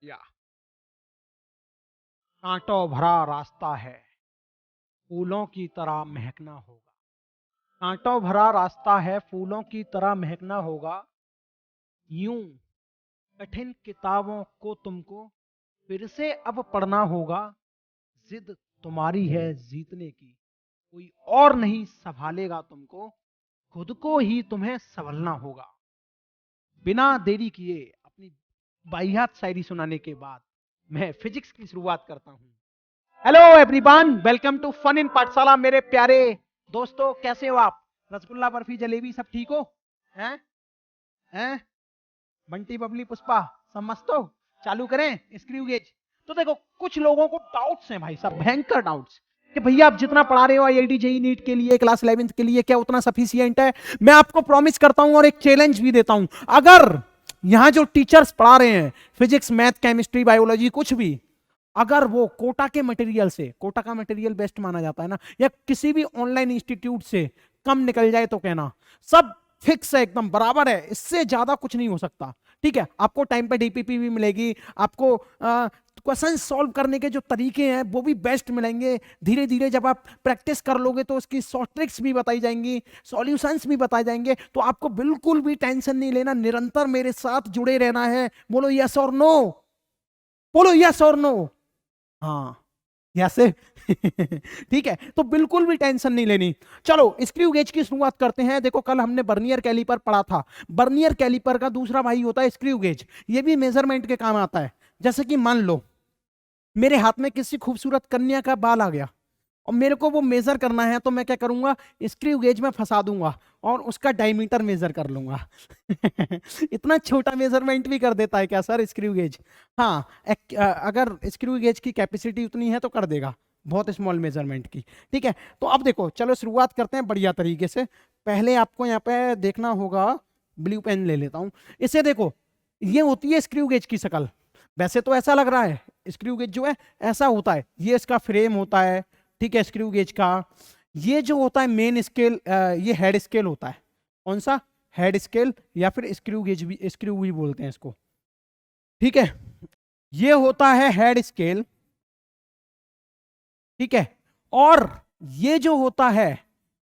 या कांटों भरा रास्ता है, फूलों की तरह महकना होगा। कांटों भरा रास्ता है, फूलों की तरह महकना होगा। यूं कठिन किताबों को तुमको फिर से अब पढ़ना होगा। जिद तुम्हारी है जीतने की, कोई और नहीं संभालेगा तुमको, खुद को ही तुम्हें संभलना होगा। बिना देरी किए अपनी बाहियात शायरी सुनाने के बाद मैं फिजिक्स की शुरुआत करता हूं। Hello everyone, welcome to fun in Pathshala. मेरे प्यारे दोस्तों, कैसे हो आप? रसगुल्ला, बर्फी, जलेबी सब ठीक हो? हैं? हैं? बंटी, बबली, पुष्पा सब मस्त हो? चालू करें स्क्रू गेज। तो देखो, कुछ लोगों को डाउट्स हैं भाई साहब, भयंकर डाउट्स, कि भैया आप जितना पढ़ा रहे हो आईआईटी जेई नीट के लिए क्लास 11th के लिए, क्या उतना सफिशियंट है? मैं आपको प्रॉमिस करता हूं और एक चैलेंज भी देता हूं, अगर यहां जो टीचर्स पढ़ा रहे हैं फिजिक्स, मैथ, केमिस्ट्री, बायोलॉजी, कुछ भी, अगर वो कोटा के मटेरियल से, कोटा का मटेरियल बेस्ट माना जाता है ना, या किसी भी ऑनलाइन इंस्टीट्यूट से कम निकल जाए तो कहना, सब फिक्स है, एकदम बराबर है, इससे ज्यादा कुछ नहीं हो सकता। ठीक है, आपको टाइम पे डीपीपी भी मिलेगी, आपको क्वेश्चन सॉल्व करने के जो तरीके हैं वो भी बेस्ट मिलेंगे। धीरे धीरे जब आप प्रैक्टिस कर लोगे तो उसकी शॉर्ट ट्रिक्स भी बताई जाएंगी, सॉल्यूशंस भी बताए जाएंगे। तो आपको बिल्कुल भी टेंशन नहीं लेना, निरंतर मेरे साथ जुड़े रहना है। बोलो यस और नो, बोलो यस और नो। हाँ, यस। ठीक है, तो बिल्कुल भी टेंशन नहीं लेनी। चलो स्क्रू गेज की शुरुआत करते हैं। देखो, कल हमने बर्नियर कैलिपर पढ़ा था। बर्नियर कैलिपर का दूसरा भाई होता है स्क्रू गेज। ये भी मेजरमेंट के काम आता है। जैसे कि मान लो मेरे हाथ में किसी खूबसूरत कन्या का बाल आ गया और मेरे को वो मेजर करना है, तो मैं क्या करूंगा, स्क्रू गेज में फंसा दूंगा और उसका डायमीटर मेजर कर लूंगा। इतना छोटा मेजरमेंट भी कर देता है क्या सर स्क्रू गेज? हाँ, अगर स्क्रू गेज की कैपेसिटी उतनी है तो कर देगा, बहुत स्मॉल मेजरमेंट की। ठीक है, तो अब देखो, चलो शुरुआत करते हैं बढ़िया तरीके से। पहले आपको यहाँ पे देखना होगा, ब्लू पेन ले लेता हूं। इसे देखो, ये होती है स्क्रू गेज की शक्ल। वैसे तो ऐसा लग रहा है, स्क्रू गेज जो है ऐसा होता है, ये इसका फ्रेम होता है। ठीक है, स्क्रू गेज का ये जो होता है मेन स्केल, ये हेड स्केल होता है। कौन सा? हेड स्केल, या फिर स्क्रू गेज भी, स्क्रू भी बोलते हैं इसको। ठीक है, ये होता है हेड स्केल। ठीक है, और ये जो होता है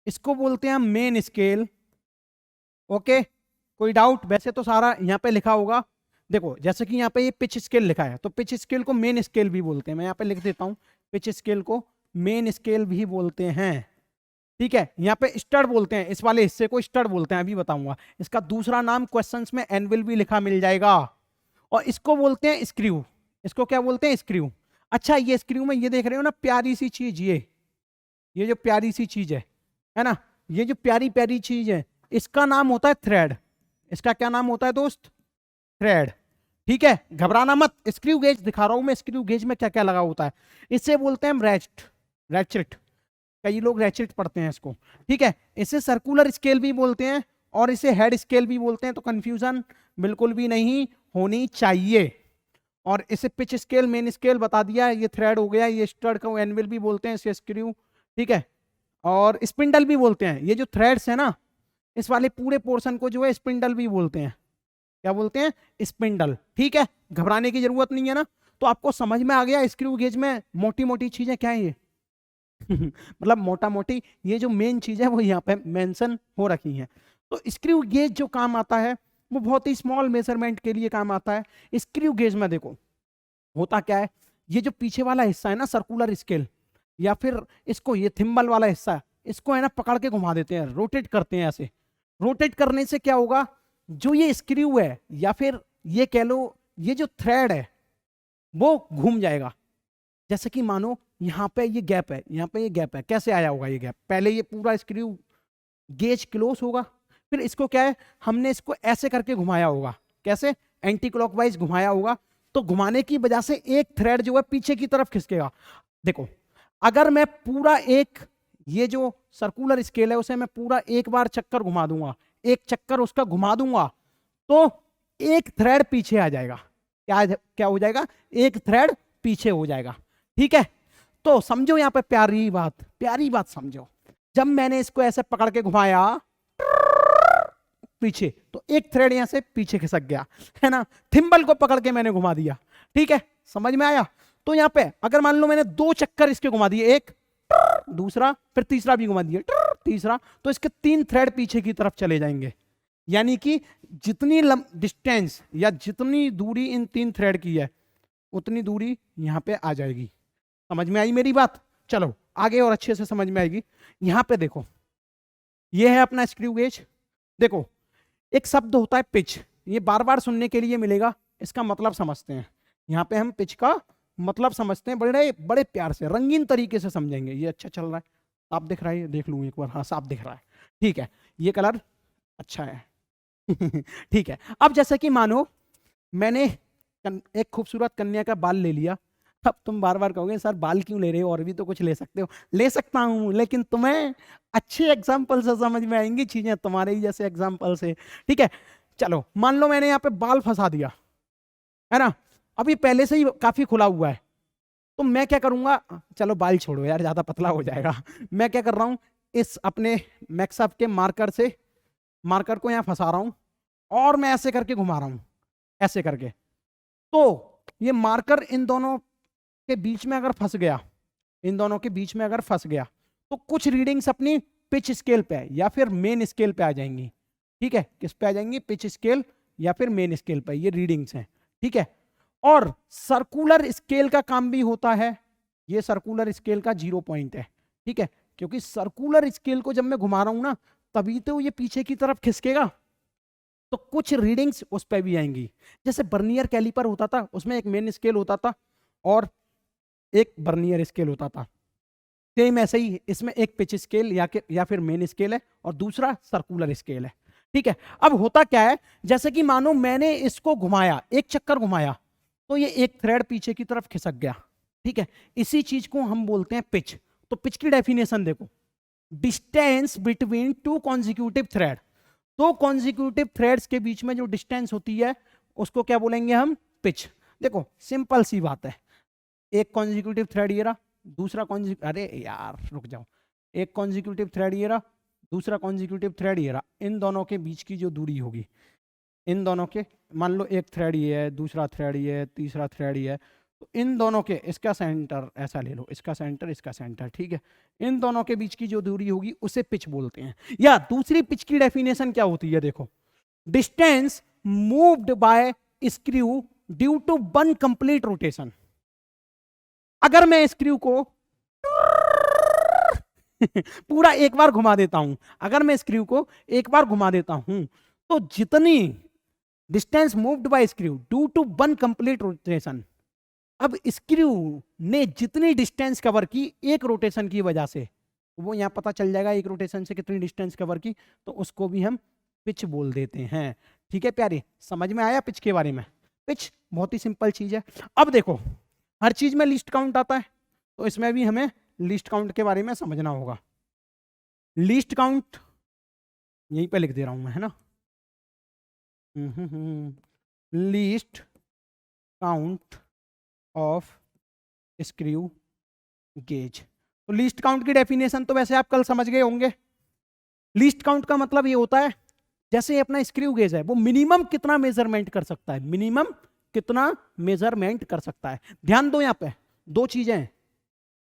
इसको बोलते हैं मेन स्केल। ओके, कोई डाउट? वैसे तो सारा यहाँ पे लिखा होगा। देखो, जैसे कि यहाँ पे ये पिच स्केल लिखा है, तो पिच स्केल को मेन स्केल भी बोलते हैं। मैं यहाँ पे लिख देता हूँ, पिच स्केल को मेन स्केल भी बोलते हैं। ठीक है, यहाँ पे स्टड बोलते हैं, इस वाले हिस्से को स्टड बोलते हैं, अभी बताऊंगा। इसका दूसरा नाम क्वेश्चंस में एनविल भी लिखा मिल जाएगा। और इसको बोलते हैं स्क्रू। इसको क्या बोलते हैं? स्क्रू। अच्छा, ये स्क्रू में ये देख रहे हो ना प्यारी सी चीज, ये जो प्यारी सी चीज है ना, ये जो प्यारी प्यारी चीज है, इसका नाम होता है थ्रेड। इसका क्या नाम होता है दोस्त? थ्रेड। ठीक है, घबराना मत, स्क्रू गेज दिखा रहा हूं मैं, स्क्रू गेज में क्या क्या लगा होता है। इससे बोलते हैं रैचेट, रैचेट। कई लोग रैचेट पढ़ते हैं इसको। ठीक है, इसे सर्कुलर स्केल भी बोलते हैं और इसे हेड स्केल भी बोलते हैं, तो कंफ्यूजन बिल्कुल भी नहीं होनी चाहिए। और इसे पिच स्केल, मेन स्केल बता दिया, ये थ्रेड हो गया, ये स्टड को एनविल भी बोलते हैं, इसे स्क्रू। ठीक है, और स्पिंडल भी बोलते हैं। ये जो थ्रेड्स है ना, इस वाले पूरे पोर्शन को जो है स्पिंडल भी बोलते हैं। क्या बोलते हैं? स्पिंडल। ठीक है, घबराने की जरूरत नहीं है ना। तो आपको समझ में आ गया स्क्रू गेज में मोटी मोटी चीजें क्या है ये। मतलब मोटा मोटी ये जो मेन चीज है वो यहाँ पे मेंशन हो रखी है। तो स्क्रू गेज जो काम आता है वो बहुत ही स्मॉल मेजरमेंट के लिए काम आता है। स्क्रू गेज में देखो होता क्या है, ये जो पीछे वाला हिस्सा है ना सर्कुलर स्केल, या फिर इसको ये थिम्बल वाला हिस्सा, इसको है ना पकड़ के घुमा देते हैं, रोटेट करते हैं ऐसे। रोटेट करने से क्या होगा, जो ये स्क्रू है या फिर ये कह लो ये जो थ्रेड है वो घूम जाएगा। जैसे कि मानो यहाँ पे ये गैप है, यहाँ पे ये गैप है, कैसे आया होगा ये गैप? पहले ये पूरा स्क्रू गेज क्लोज होगा, फिर इसको क्या है, हमने इसको ऐसे करके घुमाया होगा। कैसे? एंटी क्लॉकवाइज घुमाया होगा। तो घुमाने की वजह से एक थ्रेड जो है पीछे की तरफ खिसकेगा। देखो, अगर मैं पूरा एक ये जो सर्कुलर स्केल है उसे मैं पूरा एक बार चक्कर घुमा दूंगा, एक चक्कर उसका घुमा दूंगा, तो एक थ्रेड पीछे आ जाएगा। क्या क्या हो जाएगा? एक थ्रेड पीछे हो जाएगा। ठीक है, तो समझो यहां पे प्यारी बात समझो। जब मैंने इसको ऐसे पकड़ के घुमाया, पीछे, तो एक थ्रेड यहां से पीछे खिसक गया, है ना, थिम्बल को पकड़ के मैंने घुमा दिया, ठीक है, समझ में आया। तो यहां पे अगर मान लो मैंने 2 चक्कर इसके घुमा दिए, एक दूसरा, फिर तीसरा भी घुमा दिया, तीसरा, तो इसके 3 थ्रेड पीछे की तरफ चले जाएंगे, यानी कि जितनी डिस्टेंस या जितनी दूरी इन 3 थ्रेड की है उतनी दूरी यहां पे आ जाएगी। समझ में आई मेरी बात? चलो आगे और अच्छे से समझ में आएगी। यहां पे देखो, ये है अपना स्क्रू गेज। देखो एक शब्द होता है पिच, ये बार बार सुनने के लिए मिलेगा, इसका मतलब समझते हैं। यहां पे हम पिच का मतलब समझते हैं, बड़े बड़े प्यार से रंगीन तरीके से समझेंगे। ये अच्छा चल रहा है, आप दिख रहा है, देख लूं एक बार, हाँ साफ दिख रहा है, ठीक है, ये कलर अच्छा है ठीक है। अब जैसे कि मानो मैंने एक खूबसूरत कन्या का बाल ले लिया, अब तुम बार बार कहोगे सर बाल क्यों ले रहे हो, और भी तो कुछ ले सकते हो। ले सकता हूं, लेकिन तुम्हें अच्छे एग्जाम्पल से समझ में आएंगी चीजें, तुम्हारे ही जैसे एग्जाम्पल से, ठीक है। चलो मान लो मैंने यहाँ पे बाल फंसा दिया, है ना, अभी पहले से ही काफी खुला हुआ है, तो मैं क्या करूंगा, चलो बाल छोड़ो यार, ज्यादा पतला हो जाएगा। मैं क्या कर रहा हूं, इस अपने मैक्सअप के मार्कर से मार्कर को यहां फंसा रहा हूं, और मैं ऐसे करके घुमा रहा हूं, ऐसे करके। तो ये मार्कर इन दोनों के बीच में अगर फंस गया, इन दोनों के बीच में अगर फंस गया, तो कुछ रीडिंग्स अपनी पिच स्केल पे या फिर मेन स्केल पे आ जाएंगी, ठीक है। किस पे आ जाएंगी? पिच स्केल या फिर मेन स्केल पे, ये रीडिंग्स हैं, ठीक है। और सर्कुलर स्केल का काम भी होता है, ये सर्कुलर स्केल का 0 पॉइंट है, ठीक है, क्योंकि सर्कुलर स्केल को जब मैं घुमा रहा हूं ना, तभी तो ये पीछे की तरफ खिसकेगा, तो कुछ रीडिंग्स उस पर भी आएंगी। जैसे बर्नियर कैलिपर होता था, उसमें एक मेन स्केल होता था और एक बर्नियर स्केल होता था, सेम ऐसे ही इसमें एक पिच स्केल या फिर मेन स्केल है और दूसरा सर्कुलर स्केल है, ठीक है। अब होता क्या है, जैसे कि मानो मैंने इसको घुमाया, एक चक्कर घुमाया, तो ये एक थ्रेड पीछे की तरफ खिसक गया, ठीक है। इसी चीज को हम बोलते हैं पिच। तो पिच की डेफिनेशन देखो, distance between 2 consecutive thread, 2 consecutive threads के बीच में जो डिस्टेंस होती है उसको क्या बोलेंगे हम? पिच। देखो सिंपल सी बात है, एक कॉन्जिक्यूटिव थ्रेड ये रहा, दूसरा अरे यार रुक जाओ, एक कॉन्जिक्यूटिव थ्रेड ये रहा, दूसरा कॉन्जिक्यूटिव थ्रेड ये रहा, इन दोनों के बीच की जो दूरी होगी, इन दोनों के, मान लो एक थ्रेड ये है, दूसरा थ्रेड ये है, तीसरा थ्रेड ये है, तो इन दोनों के, इसका सेंटर ऐसा ले लो, इसका सेंटर, इसका सेंटर, ठीक है, इन दोनों के बीच की जो दूरी होगी उसे पिच बोलते हैं। या दूसरी पिच की डेफिनेशन क्या होती है, देखो, distance moved by screw due to one complete rotation. अगर मैं स्क्रू को पूरा एक बार घुमा देता हूं, अगर मैं स्क्रू को एक बार घुमा देता हूं, तो जितनी distance moved by screw due to one complete rotation, अब स्क्रू ने जितनी डिस्टेंस कवर की एक रोटेशन की वजह से, वो यहां पता चल जाएगा एक रोटेशन से कितनी डिस्टेंस कवर की, तो उसको भी हम पिच बोल देते हैं, ठीक है प्यारे। समझ में आया पिच के बारे में? पिच बहुत ही सिंपल चीज है। अब देखो हर चीज में लीस्ट काउंट आता है, तो इसमें भी हमें लीस्ट काउंट के बारे में समझना होगा। लीस्ट काउंट यहीं पे लिख दे रहा हूं मैं, है ना, least count of screw gauge. तो लीस्ट काउंट की डेफिनेशन तो वैसे आप कल समझ गए होंगे। लीस्ट काउंट का मतलब ये होता है, जैसे अपना स्क्रू गेज है, वो मिनिमम कितना मेजरमेंट कर सकता है, मिनिमम कितना मेजरमेंट कर सकता है। ध्यान दो, यहां पे 2 चीजें हैं,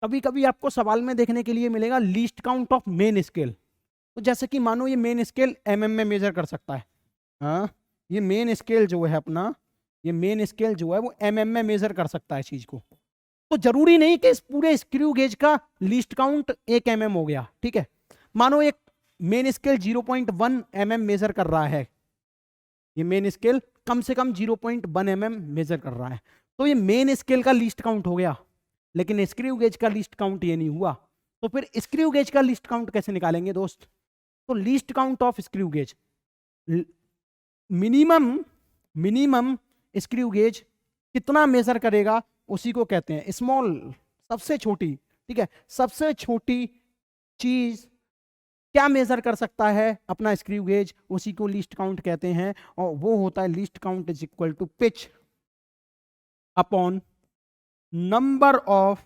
कभी कभी आपको सवाल में देखने के लिए मिलेगा least count of main scale. तो जैसे कि मानो ये मेन स्केल mm में मेजर कर सकता है, हाँ, ये मेन स्केल जो है अपना, ये मेन स्केल जो है वो mm में मेजर कर सकता है चीज को। तो जरूरी नहीं कि इस पूरे स्क्रू गेज का लीस्ट काउंट 1 mm हो गया, ठीक है। मानो एक मेन स्केल 0.1 mm मेजर कर रहा है, ये मेन स्केल कम से कम 0.1 mm मेजर कर रहा है, तो ये मेन स्केल का लीस्ट काउंट हो गया, लेकिन स्क्रू गेज का लीस्ट काउंट ये नहीं हुआ। तो फिर स्क्रू गेज का लीस्ट काउंट कैसे निकालेंगे दोस्त? तो least count of screw gauge, minimum screw gauge कितना मेजर करेगा उसी को कहते हैं स्मॉल, सबसे छोटी, ठीक है, सबसे छोटी चीज क्या मेजर कर सकता है अपना स्क्रू गेज, उसी को लीस्ट काउंट कहते हैं, और वो होता है least count is equal to pitch upon number of,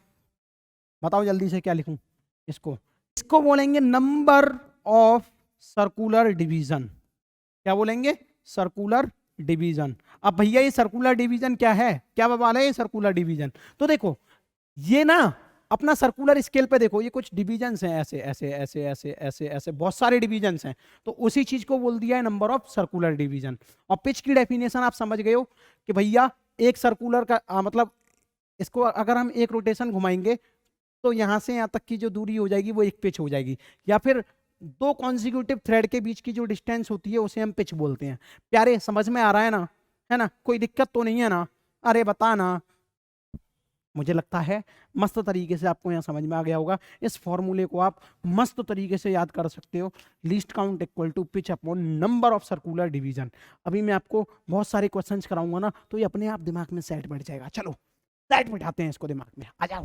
बताओ जल्दी से क्या लिखूं इसको बोलेंगे नंबर ऑफ सर्कुलर डिवीजन। क्या बोलेंगे? Circular division. अब भैया ये सर्कुलर डिवीजन क्या है, क्या बवाल है ये सर्कुलर डिवीजन? तो देखो ये ना अपना सर्कुलर स्केल पे देखो, ये कुछ डिवीजन्स हैं ऐसे ऐसे ऐसे ऐसे ऐसे ऐसे बहुत सारे डिवीजन्स हैं, तो उसी चीज को बोल दिया है नंबर ऑफ सर्कुलर डिवीजन। और पिच की डेफिनेशन आप समझ गए हो कि भैया एक सर्कुलर का मतलब इसको अगर हम एक रोटेशन घुमाएंगे तो यहां से यहां तक की जो दूरी हो जाएगी वो एक पिच हो जाएगी, या फिर दो कॉन्जिक्यूटिव थ्रेड के बीच की जो डिस्टेंस होती है उसे हम पिच बोलते हैं। प्यारे समझ में आ रहा है ना? है ना? कोई दिक्कत तो नहीं है ना? अरे बता ना। मुझे लगता है मस्त तरीके से आपको यहाँ समझ में आ गया होगा। इस फॉर्मूले को आप मस्त तरीके से याद कर सकते हो, least count equal to pitch upon number of circular division. अभी मैं आपको बहुत सारे क्वेश्चंस कराऊंगा ना, तो ये अपने आप दिमाग में सेट बैठ जाएगा। चलो सेट बैठाते हैं इसको दिमाग में, आ जाओ,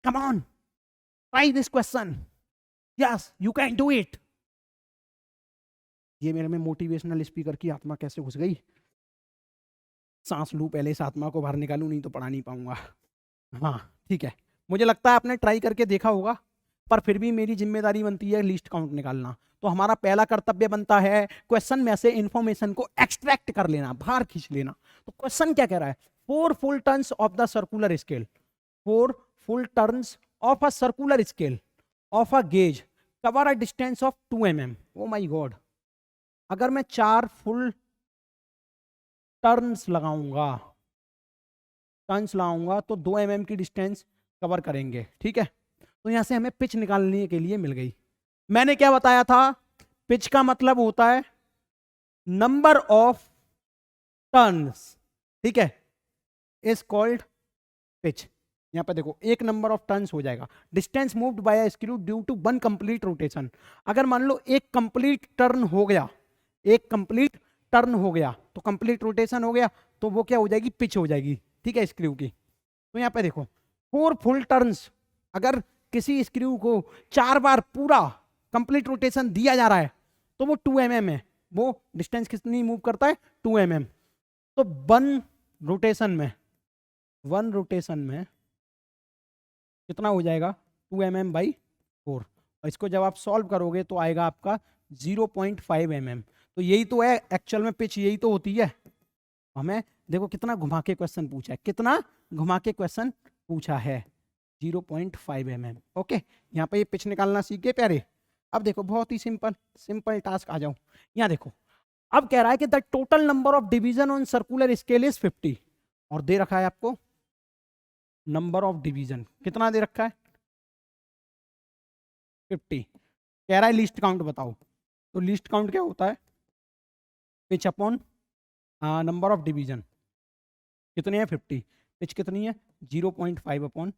come on, try this question, yes you can do it. ये मेरे में मोटिवेशनल स्पीकर की आत्मा कैसे घुस गई? सांस लूं पहले, इस आत्मा को बाहर निकालूं, नहीं तो पढ़ा नहीं पाऊंगा। हाँ ठीक है, मुझे लगता है आपने ट्राई करके देखा होगा, पर फिर भी मेरी जिम्मेदारी बनती है लीस्ट काउंट निकालना। तो हमारा पहला कर्तव्य बनता है क्वेश्चन में से इंफॉर्मेशन को एक्सट्रैक्ट कर लेना, बाहर खींच लेना। तो क्वेश्चन क्या कह रहा है? 4 full turns of the circular scale, 4 full turns of a circular scale of a gauge cover a distance of 2 mm। O my God, अगर मैं 4 फुल टर्न्स लगाऊंगा, टर्न्स लाऊंगा तो 2 mm की डिस्टेंस कवर करेंगे, ठीक है। तो यहां से हमें पिच निकालने के लिए मिल गई। मैंने क्या बताया था? पिच का मतलब होता है नंबर ऑफ टर्न्स, ठीक है, इज कॉल्ड पिच। यहां पर देखो एक नंबर ऑफ टर्न्स हो जाएगा, distance moved by a screw due to 1 complete rotation. अगर मान लो एक कंप्लीट टर्न हो गया, एक कंप्लीट टर्न हो गया तो कंप्लीट रोटेशन हो गया, तो वो क्या हो जाएगी? पिच हो जाएगी, ठीक है, स्क्रू की। तो यहां पे देखो 4 फुल टर्न्स, अगर किसी स्क्रू को 4 बार पूरा कंप्लीट रोटेशन दिया जा रहा है तो वो 2 mm है। वो डिस्टेंस कितनी मूव करता है? 2 mm। तो 1 रोटेशन में, 1 रोटेशन में कितना हो जाएगा? 2 mm बाई 4। और इसको जब आप सॉल्व करोगे तो आएगा आपका 0.5 mm। तो यही तो है एक्चुअल में पिच, यही तो होती है। हमें देखो कितना घुमा के क्वेश्चन पूछा है, कितना घुमा के क्वेश्चन पूछा है, 0.5 mm। ओके, यहाँ पे ये पिच निकालना सीख गए प्यारे। अब देखो बहुत ही सिंपल सिंपल टास्क, आ जाओ यहाँ देखो। अब कह रहा है कि the total number of division on circular scale is 50, और दे रखा है आपको नंबर ऑफ डिवीजन, कितना दे रखा है? 50। कह रहा है लिस्ट काउंट बताओ। तो लिस्ट काउंट क्या होता है? Pitch upon number of division. कितने हैं? 50। पिच कितनी है? 0.5 अपॉन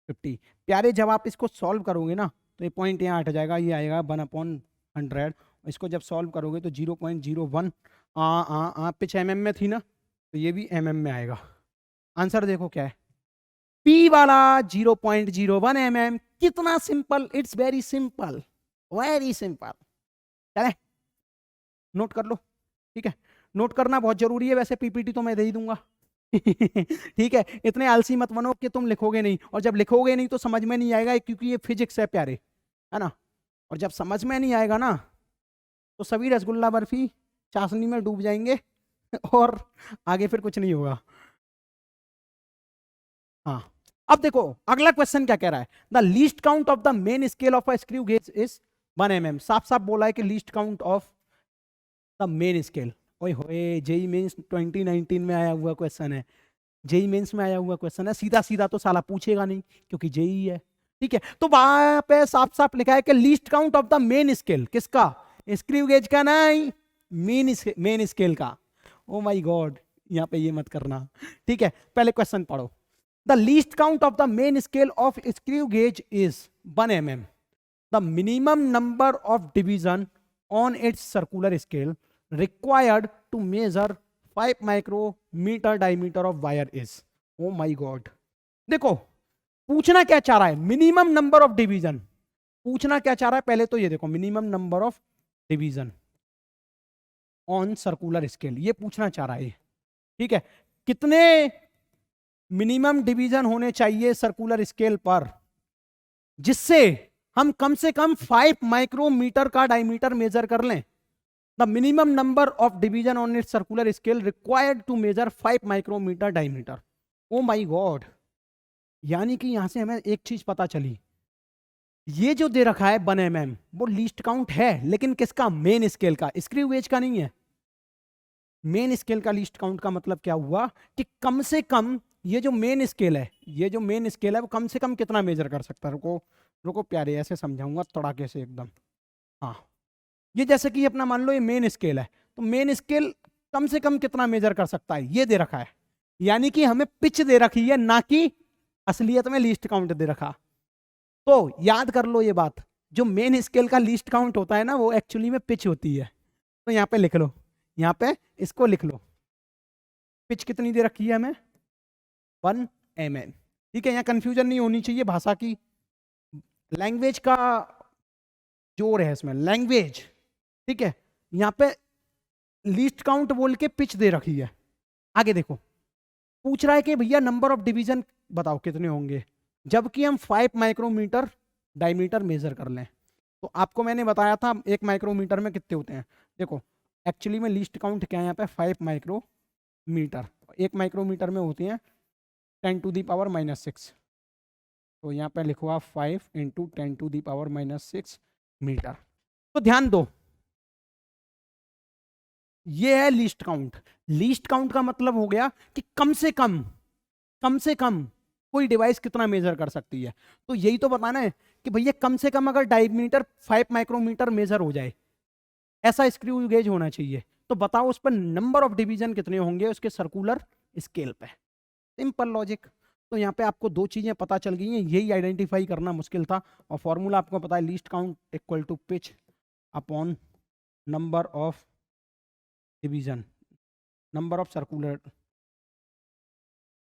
50। प्यारे जब आप इसको सॉल्व करोगे ना तो ये पॉइंट यहाँ हट जाएगा, ये आएगा 1/100। इसको जब सॉल्व करोगे तो 0.01 पिच mm में थी ना, तो ये भी mm में आएगा। आंसर देखो क्या है, P वाला 0.01 mm। कितना simple, it's very simple, very simple. चले नोट कर लो, ठीक है, नोट करना बहुत जरूरी है। वैसे पीपीटी तो मैं दे ही दूंगा ठीक है, इतने आलसी मत बनो कि तुम लिखोगे नहीं, और जब लिखोगे नहीं तो समझ में नहीं आएगा, क्योंकि ये फिजिक्स है प्यारे, है ना। और जब समझ में नहीं आएगा ना तो सभी रसगुल्ला बर्फी चाशनी में डूब जाएंगे और आगे फिर कुछ नहीं होगा। हाँ, अब देखो अगला क्वेश्चन क्या कह रहा है? The least count of the main scale of a screw gauge is 1 mm। साफ साफ बोला है कि least count of the main scale. ओए होए, जेई मेंस 2019 में आया हुआ क्वेश्चन है, जेई मेंस में आया हुआ क्वेश्चन है, सीधा सीधा तो साला पूछेगा नहीं क्योंकि जेई है, ठीक है। तो वहां पे साफ साफ लिखा है कि least count of the main scale, किसका? स्क्रू गेज का नहीं, मेन स्केल का। ओ माय गॉड, यहाँ पे ये मत करना, ठीक है। पहले क्वेश्चन पढ़ो। The least count of the main scale of screw gauge is 1 mm। The minimum number of division on its circular scale required to measure 5 micrometer diameter of wire is। oh my god, देखो पूछना क्या चाह रहा है? Minimum number of division पूछना क्या चाह रहा है? पहले तो ये देखो, minimum number of division on circular scale, ये पूछना चाह रहा है, ठीक है। कितने मिनिमम डिवीजन होने चाहिए सर्कुलर स्केल पर जिससे हम कम से कम 5 माइक्रोमीटर का डायमीटर मेजर कर लें? The minimum number of division on its circular scale required to measure 5 micrometer diameter. Oh my god, यानी कि यहां से हमें एक चीज पता चली, ये जो दे रखा है 1 mm वो लीस्ट काउंट है, लेकिन किसका? मेन स्केल का, स्क्रू गेज का नहीं है। मेन स्केल का लीस्ट काउंट का मतलब क्या हुआ कि कम से कम ये जो मेन स्केल है, ये जो मेन स्केल है वो कम से कम कितना मेजर कर सकता है। रुको रुको प्यारे, ऐसे समझाऊंगा तड़ाके से एकदम। हाँ, ये जैसे कि अपना मान लो ये मेन स्केल है, तो मेन स्केल कम से कम कितना मेजर कर सकता है, ये दे रखा है। यानी कि हमें पिच दे रखी है, ना कि असलियत में लीस्ट काउंट दे रखा। तो याद कर लो ये बात, जो मेन स्केल का लीस्ट काउंट होता है ना, वो एक्चुअली में पिच होती है। तो यहाँ पे लिख लो, यहाँ पे इसको लिख लो, पिच कितनी दे रखी है हमें? 1 mm। ठीक है, यहाँ कंफ्यूजन नहीं होनी चाहिए भाषा की, लैंग्वेज का जोर है इसमें, लैंग्वेज। ठीक है, यहाँ पे लीस्ट काउंट बोल के पिच दे रखी है। आगे देखो, पूछ रहा है कि भैया नंबर ऑफ डिवीजन बताओ कितने होंगे, जबकि हम 5 माइक्रोमीटर डायमीटर मेजर कर लें। तो आपको मैंने बताया था 1 माइक्रोमीटर में कितने होते हैं। देखो एक्चुअली में लीस्ट काउंट क्या है यहाँ पे? 5 माइक्रोमीटर। 1 माइक्रोमीटर में होते हैं 10⁻⁻⁶। तो यहाँ पे लिखो आप 5 × 10⁻⁻⁶ मीटर। तो ध्यान दो, ये है लीस्ट काउंट। लीस्ट काउंट का मतलब हो गया कि कम से कम कोई डिवाइस कितना मेजर कर सकती है। तो यही तो बताना है कि भैया कम से कम अगर डायमीटर 5 माइक्रोमीटर मेजर हो जाए, ऐसा स्क्रू गेज होना चाहिए। तो बताओ उस पर नंबर ऑफ डिवीजन कितने होंगे उसके सर्कुलर स्केल पे। Simple logic. तो यहाँ पे आपको दो चीजें पता चल गई हैं, यही आइडेंटिफाई करना मुश्किल था। और फॉर्मूला आपको पता है, least count equal to pitch upon number of division, number of circular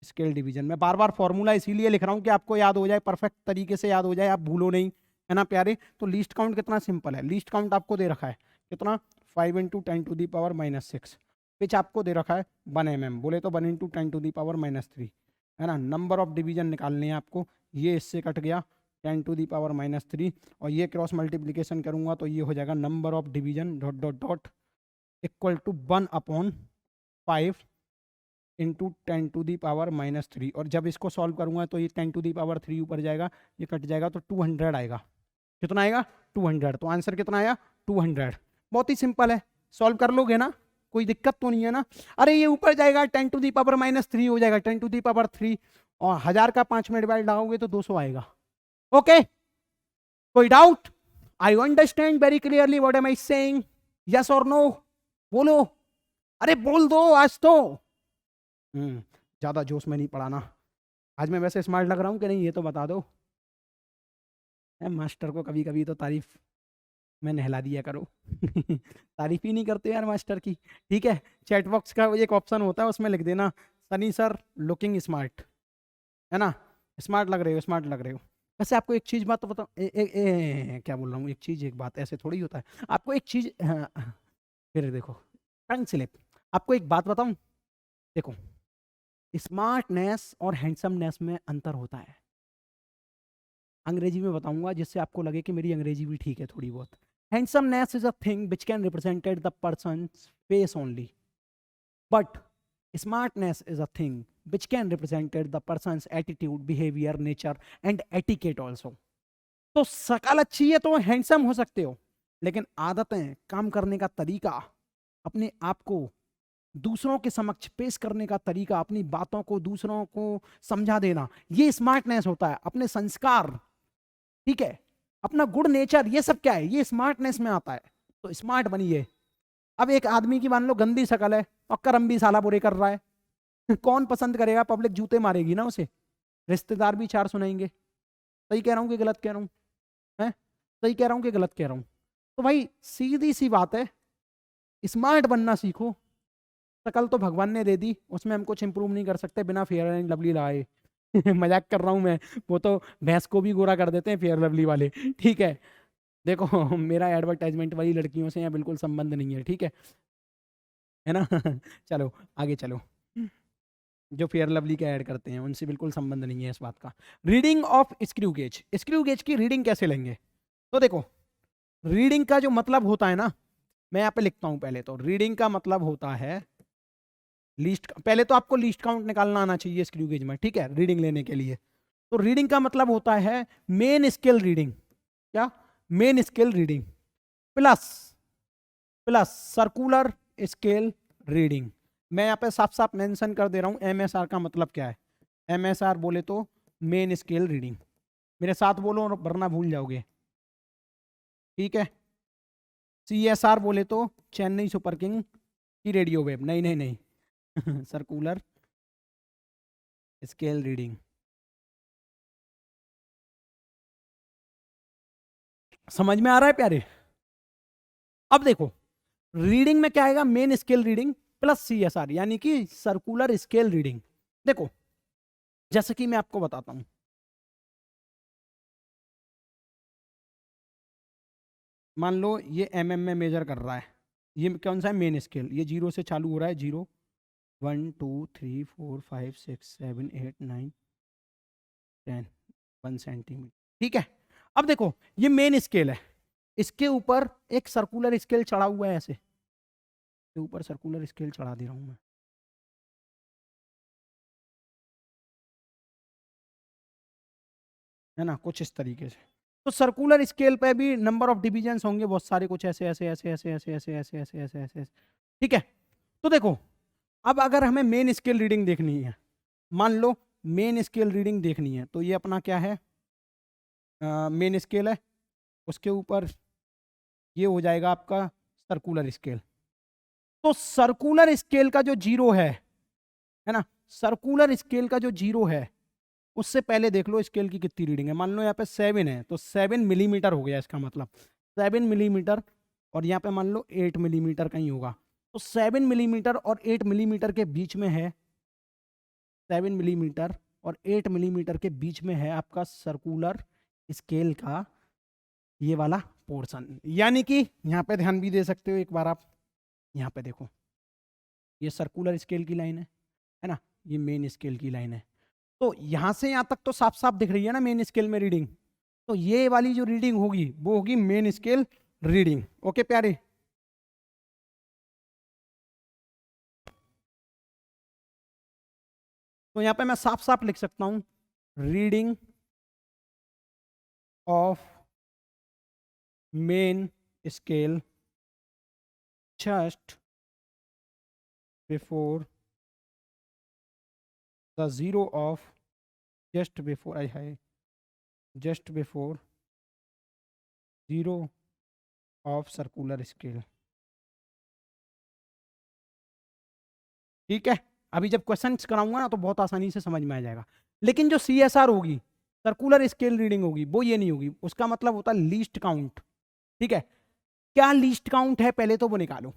scale division. मैं बार बार फॉर्मूला इसीलिए लिख रहा हूँ कि आपको याद हो जाए, परफेक्ट तरीके से याद हो जाए, आप भूलो नहीं, है ना प्यारे। तो लीस्ट काउंट कितना सिंपल है, लीस्ट काउंट आपको दे रखा है कितना? 5 × 10⁻⁻⁶। पिच आपको दे रखा है 1 mm, बोले तो 1 × 10⁻⁻3, है ना। नंबर ऑफ डिवीजन निकालने हैं आपको, ये इससे कट गया 10⁻⁻3, और ये क्रॉस मल्टीप्लीकेशन करूंगा तो ये हो जाएगा number of division dot dot dot equal to 1/5 × 10⁻⁻3। और जब इसको सॉल्व करूंगा तो ये 10⁻3 ऊपर जाएगा, ये कट जाएगा तो 200 आएगा। कितना आएगा? 200। तो आंसर कितना आया? 200। बहुत ही सिंपल है, सॉल्व कर लोगे ना, कोई दिक्कत तो नहीं है ना। अरे ये ऊपर जाएगा 10⁻³ हो जाएगा, 10⁻3, और 1000 का 5 में डिवाइड लगाओगे तो 200 आएगा। ओके, कोई doubt? I understand very clearly what am I saying, yes और नो? बोलो, अरे बोल दो आज तो। ज्यादा जोश में नहीं पढ़ाना आज। मैं वैसे स्मार्ट लग रहा हूँ कि नहीं, ये तो बता दो। मास्टर को कभी कभी तो तारीफ में नहला दिया करो। तारीफ ही नहीं करते यार मास्टर की। ठीक है, चैट बॉक्स का एक ऑप्शन होता है, उसमें लिख देना सनी सर लुकिंग स्मार्ट, है ना, स्मार्ट लग रहे हो, स्मार्ट लग रहे हो। वैसे आपको एक चीज बात तो बताओ, क्या बोल रहा हूँ, एक चीज एक बात, ऐसे थोड़ी होता है। आपको एक चीज, फिर देखो टंग स्लिप, आपको एक बात बताऊं, देखो स्मार्टनेस और हैंडसमनेस में अंतर होता है। अंग्रेजी में बताऊंगा जिससे आपको लगे कि मेरी अंग्रेजी भी ठीक है थोड़ी बहुत। Handsomeness is a thing which can represented the person's face only, but smartness is a thing which can represented the person's attitude, behavior, nature and etiquette also। तो शकल अच्छी है तो हैंडसम हो सकते हो, लेकिन आदतें, काम करने का तरीका, अपने आप को दूसरों के समक्ष पेश करने का तरीका, अपनी बातों को दूसरों को समझा देना, ये स्मार्टनेस होता है। अपने संस्कार, ठीक है, अपना गुड नेचर, ये सब क्या है, ये स्मार्टनेस में आता है। तो स्मार्ट बनिए। अब एक आदमी की मान लो गंदी शकल है और कर्म भी साला बुरे कर रहा है, कौन पसंद करेगा? पब्लिक जूते मारेगी ना उसे, रिश्तेदार भी चार सुनाएंगे। सही कह रहा हूं कि गलत कह रहा हूं? है सही कह रहा हूं कि गलत कह रहा हूं? तो भाई सीधी सी बात है, स्मार्ट बनना सीखो। शकल तो भगवान ने दे दी, उसमें हम कुछ इंप्रूव नहीं कर सकते बिना फेयर एंड लवली लगाए। मजाक कर रहा हूं मैं, वो तो भैंस को भी गोरा कर देते हैं फेयर लवली वाले। ठीक है, देखो मेरा एडवर्टाइजमेंट वाली लड़कियों से यहाँ बिल्कुल संबंध नहीं है, ठीक है ना। चलो आगे चलो, जो फेयर लवली का ऐड करते हैं उनसे बिल्कुल संबंध नहीं है इस बात का। Reading of screw gauge, screw gauge की रीडिंग कैसे लेंगे? तो देखो रीडिंग का जो मतलब होता है ना, मैं यहाँ पे लिखता हूं। पहले तो रीडिंग का मतलब होता है लीस्ट, पहले तो आपको लीस्ट काउंट निकालना आना चाहिए स्क्रू गेज में, ठीक है, रीडिंग लेने के लिए। तो रीडिंग का मतलब होता है मेन स्केल रीडिंग, क्या, main scale reading plus plus circular scale reading. मैं यहाँ पे साफ साफ मेंशन कर दे रहा हूं एमएसआर का मतलब क्या है। एमएसआर बोले तो मेन स्केल रीडिंग, मेरे साथ बोलो वरना भूल जाओगे, ठीक है। सीएसआर बोले तो चेन्नई सुपर किंग की रेडियो वेव, नहीं नहीं नहीं सर्कुलर स्केल रीडिंग। समझ में आ रहा है प्यारे? अब देखो रीडिंग में क्या आएगा, main scale reading plus CSR यानी कि सर्कुलर स्केल रीडिंग। देखो जैसे कि मैं आपको बताता हूं, मान लो ये एमएम में मेजर कर रहा है, ये कौन सा है, मेन स्केल, ये 0 से चालू हो रहा है, 0 1 2 3 4 5 6 7 8 9 10 1 सेंटीमीटर, ठीक है। अब देखो ये मेन स्केल है, इसके ऊपर एक सर्कुलर स्केल चढ़ा हुआ है, ऐसे के ऊपर सर्कुलर स्केल चढ़ा दे रहा हूं मैं, है ना, कुछ इस तरीके से। तो सर्कुलर स्केल पे भी नंबर ऑफ डिवीजन होंगे बहुत सारे, कुछ ऐसे ऐसे ऐसे ऐसे ऐसे ऐसे ऐसे ऐसे ऐसे ऐसे, ठीक है। तो देखो अब अगर हमें मेन स्केल रीडिंग देखनी है, मान लो मेन स्केल रीडिंग देखनी है, तो ये अपना क्या है, मेन स्केल है, उसके ऊपर ये हो जाएगा आपका सर्कुलर स्केल। तो सर्कुलर स्केल का जो 0 है ना, सर्कुलर स्केल का जो 0 है उससे पहले देख लो स्केल की कितनी रीडिंग है। मान लो यहाँ पे 7 है तो 7 मिलीमीटर हो गया, इसका मतलब 7 मिलीमीटर, और यहाँ पे मान लो 8 मिलीमीटर कहीं होगा, तो 7 मिलीमीटर और 8 मिलीमीटर के बीच में है, 7 मिलीमीटर और 8 मिलीमीटर के बीच में है आपका सर्कुलर स्केल का ये वाला पोर्शन। यानी कि यहाँ पे ध्यान भी दे सकते हो एक बार आप, यहाँ पे देखो ये सर्कुलर स्केल की लाइन है ना, ये मेन स्केल की लाइन है। तो यहां से यहां तक तो साफ साफ दिख रही है ना मेन स्केल में रीडिंग, तो ये वाली जो रीडिंग होगी वो होगी मेन स्केल रीडिंग। ओके प्यारे, तो यहां पे मैं साफ साफ लिख सकता हूं reading of main scale just before the 0 of just before आई है just before 0 of circular scale, ठीक है। अभी जब क्वेश्चंस कराऊंगा ना तो बहुत आसानी से समझ में आ जाएगा। लेकिन जो सीएसआर होगी, सर्कुलर स्केल रीडिंग होगी, वो ये नहीं होगी, उसका मतलब होता है लीस्ट काउंट, ठीक है। क्या लीस्ट काउंट है पहले तो वो निकालो,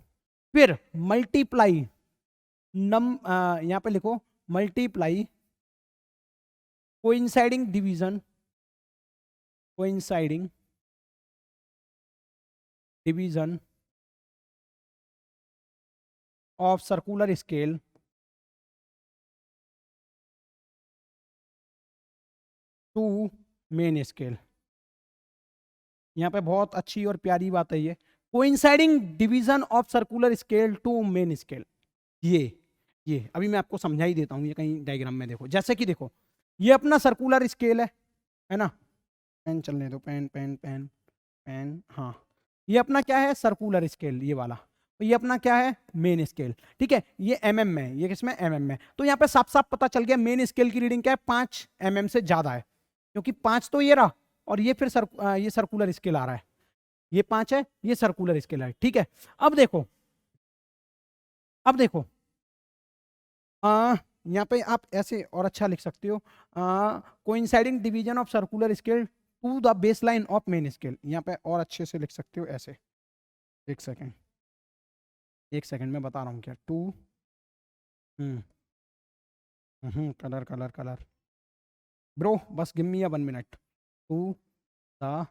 फिर मल्टीप्लाई यहां पे लिखो multiply coinciding division, coinciding division of circular scale to main scale. यहाँ पे बहुत अच्छी और प्यारी बात है ये, coinciding division of circular scale to main scale. ये अभी मैं आपको समझा ही देता हूँ, ये कहीं डायग्राम में देखो, जैसे कि देखो ये अपना सर्कुलर स्केल है ना, पेन चलने दो, पेन पेन पेन पेन, हाँ ये अपना क्या है, सर्कुलर स्केल ये वाला, तो ये अपना क्या है, मेन स्केल, ठीक है। ये एमएम में, ये किसमें, एमएम में। तो यहाँ पे साफ साफ पता चल गया मेन स्केल की रीडिंग क्या है, 5 mm से ज्यादा है, क्योंकि 5 तो ये रहा, और ये फिर ये सर्कुलर स्केल आ रहा है, ये 5 है, ये सर्कुलर स्केल है, ठीक है। अब देखो यहाँ पे आप ऐसे और अच्छा लिख सकते हो, coinciding division of circular scale to the base line of main scale, यहाँ पे और अच्छे से लिख सकते हो ऐसे। एक सेकेंड मैं बता रहा हूँ क्या, to colour colour colour bro, बस give me 1 minute, to the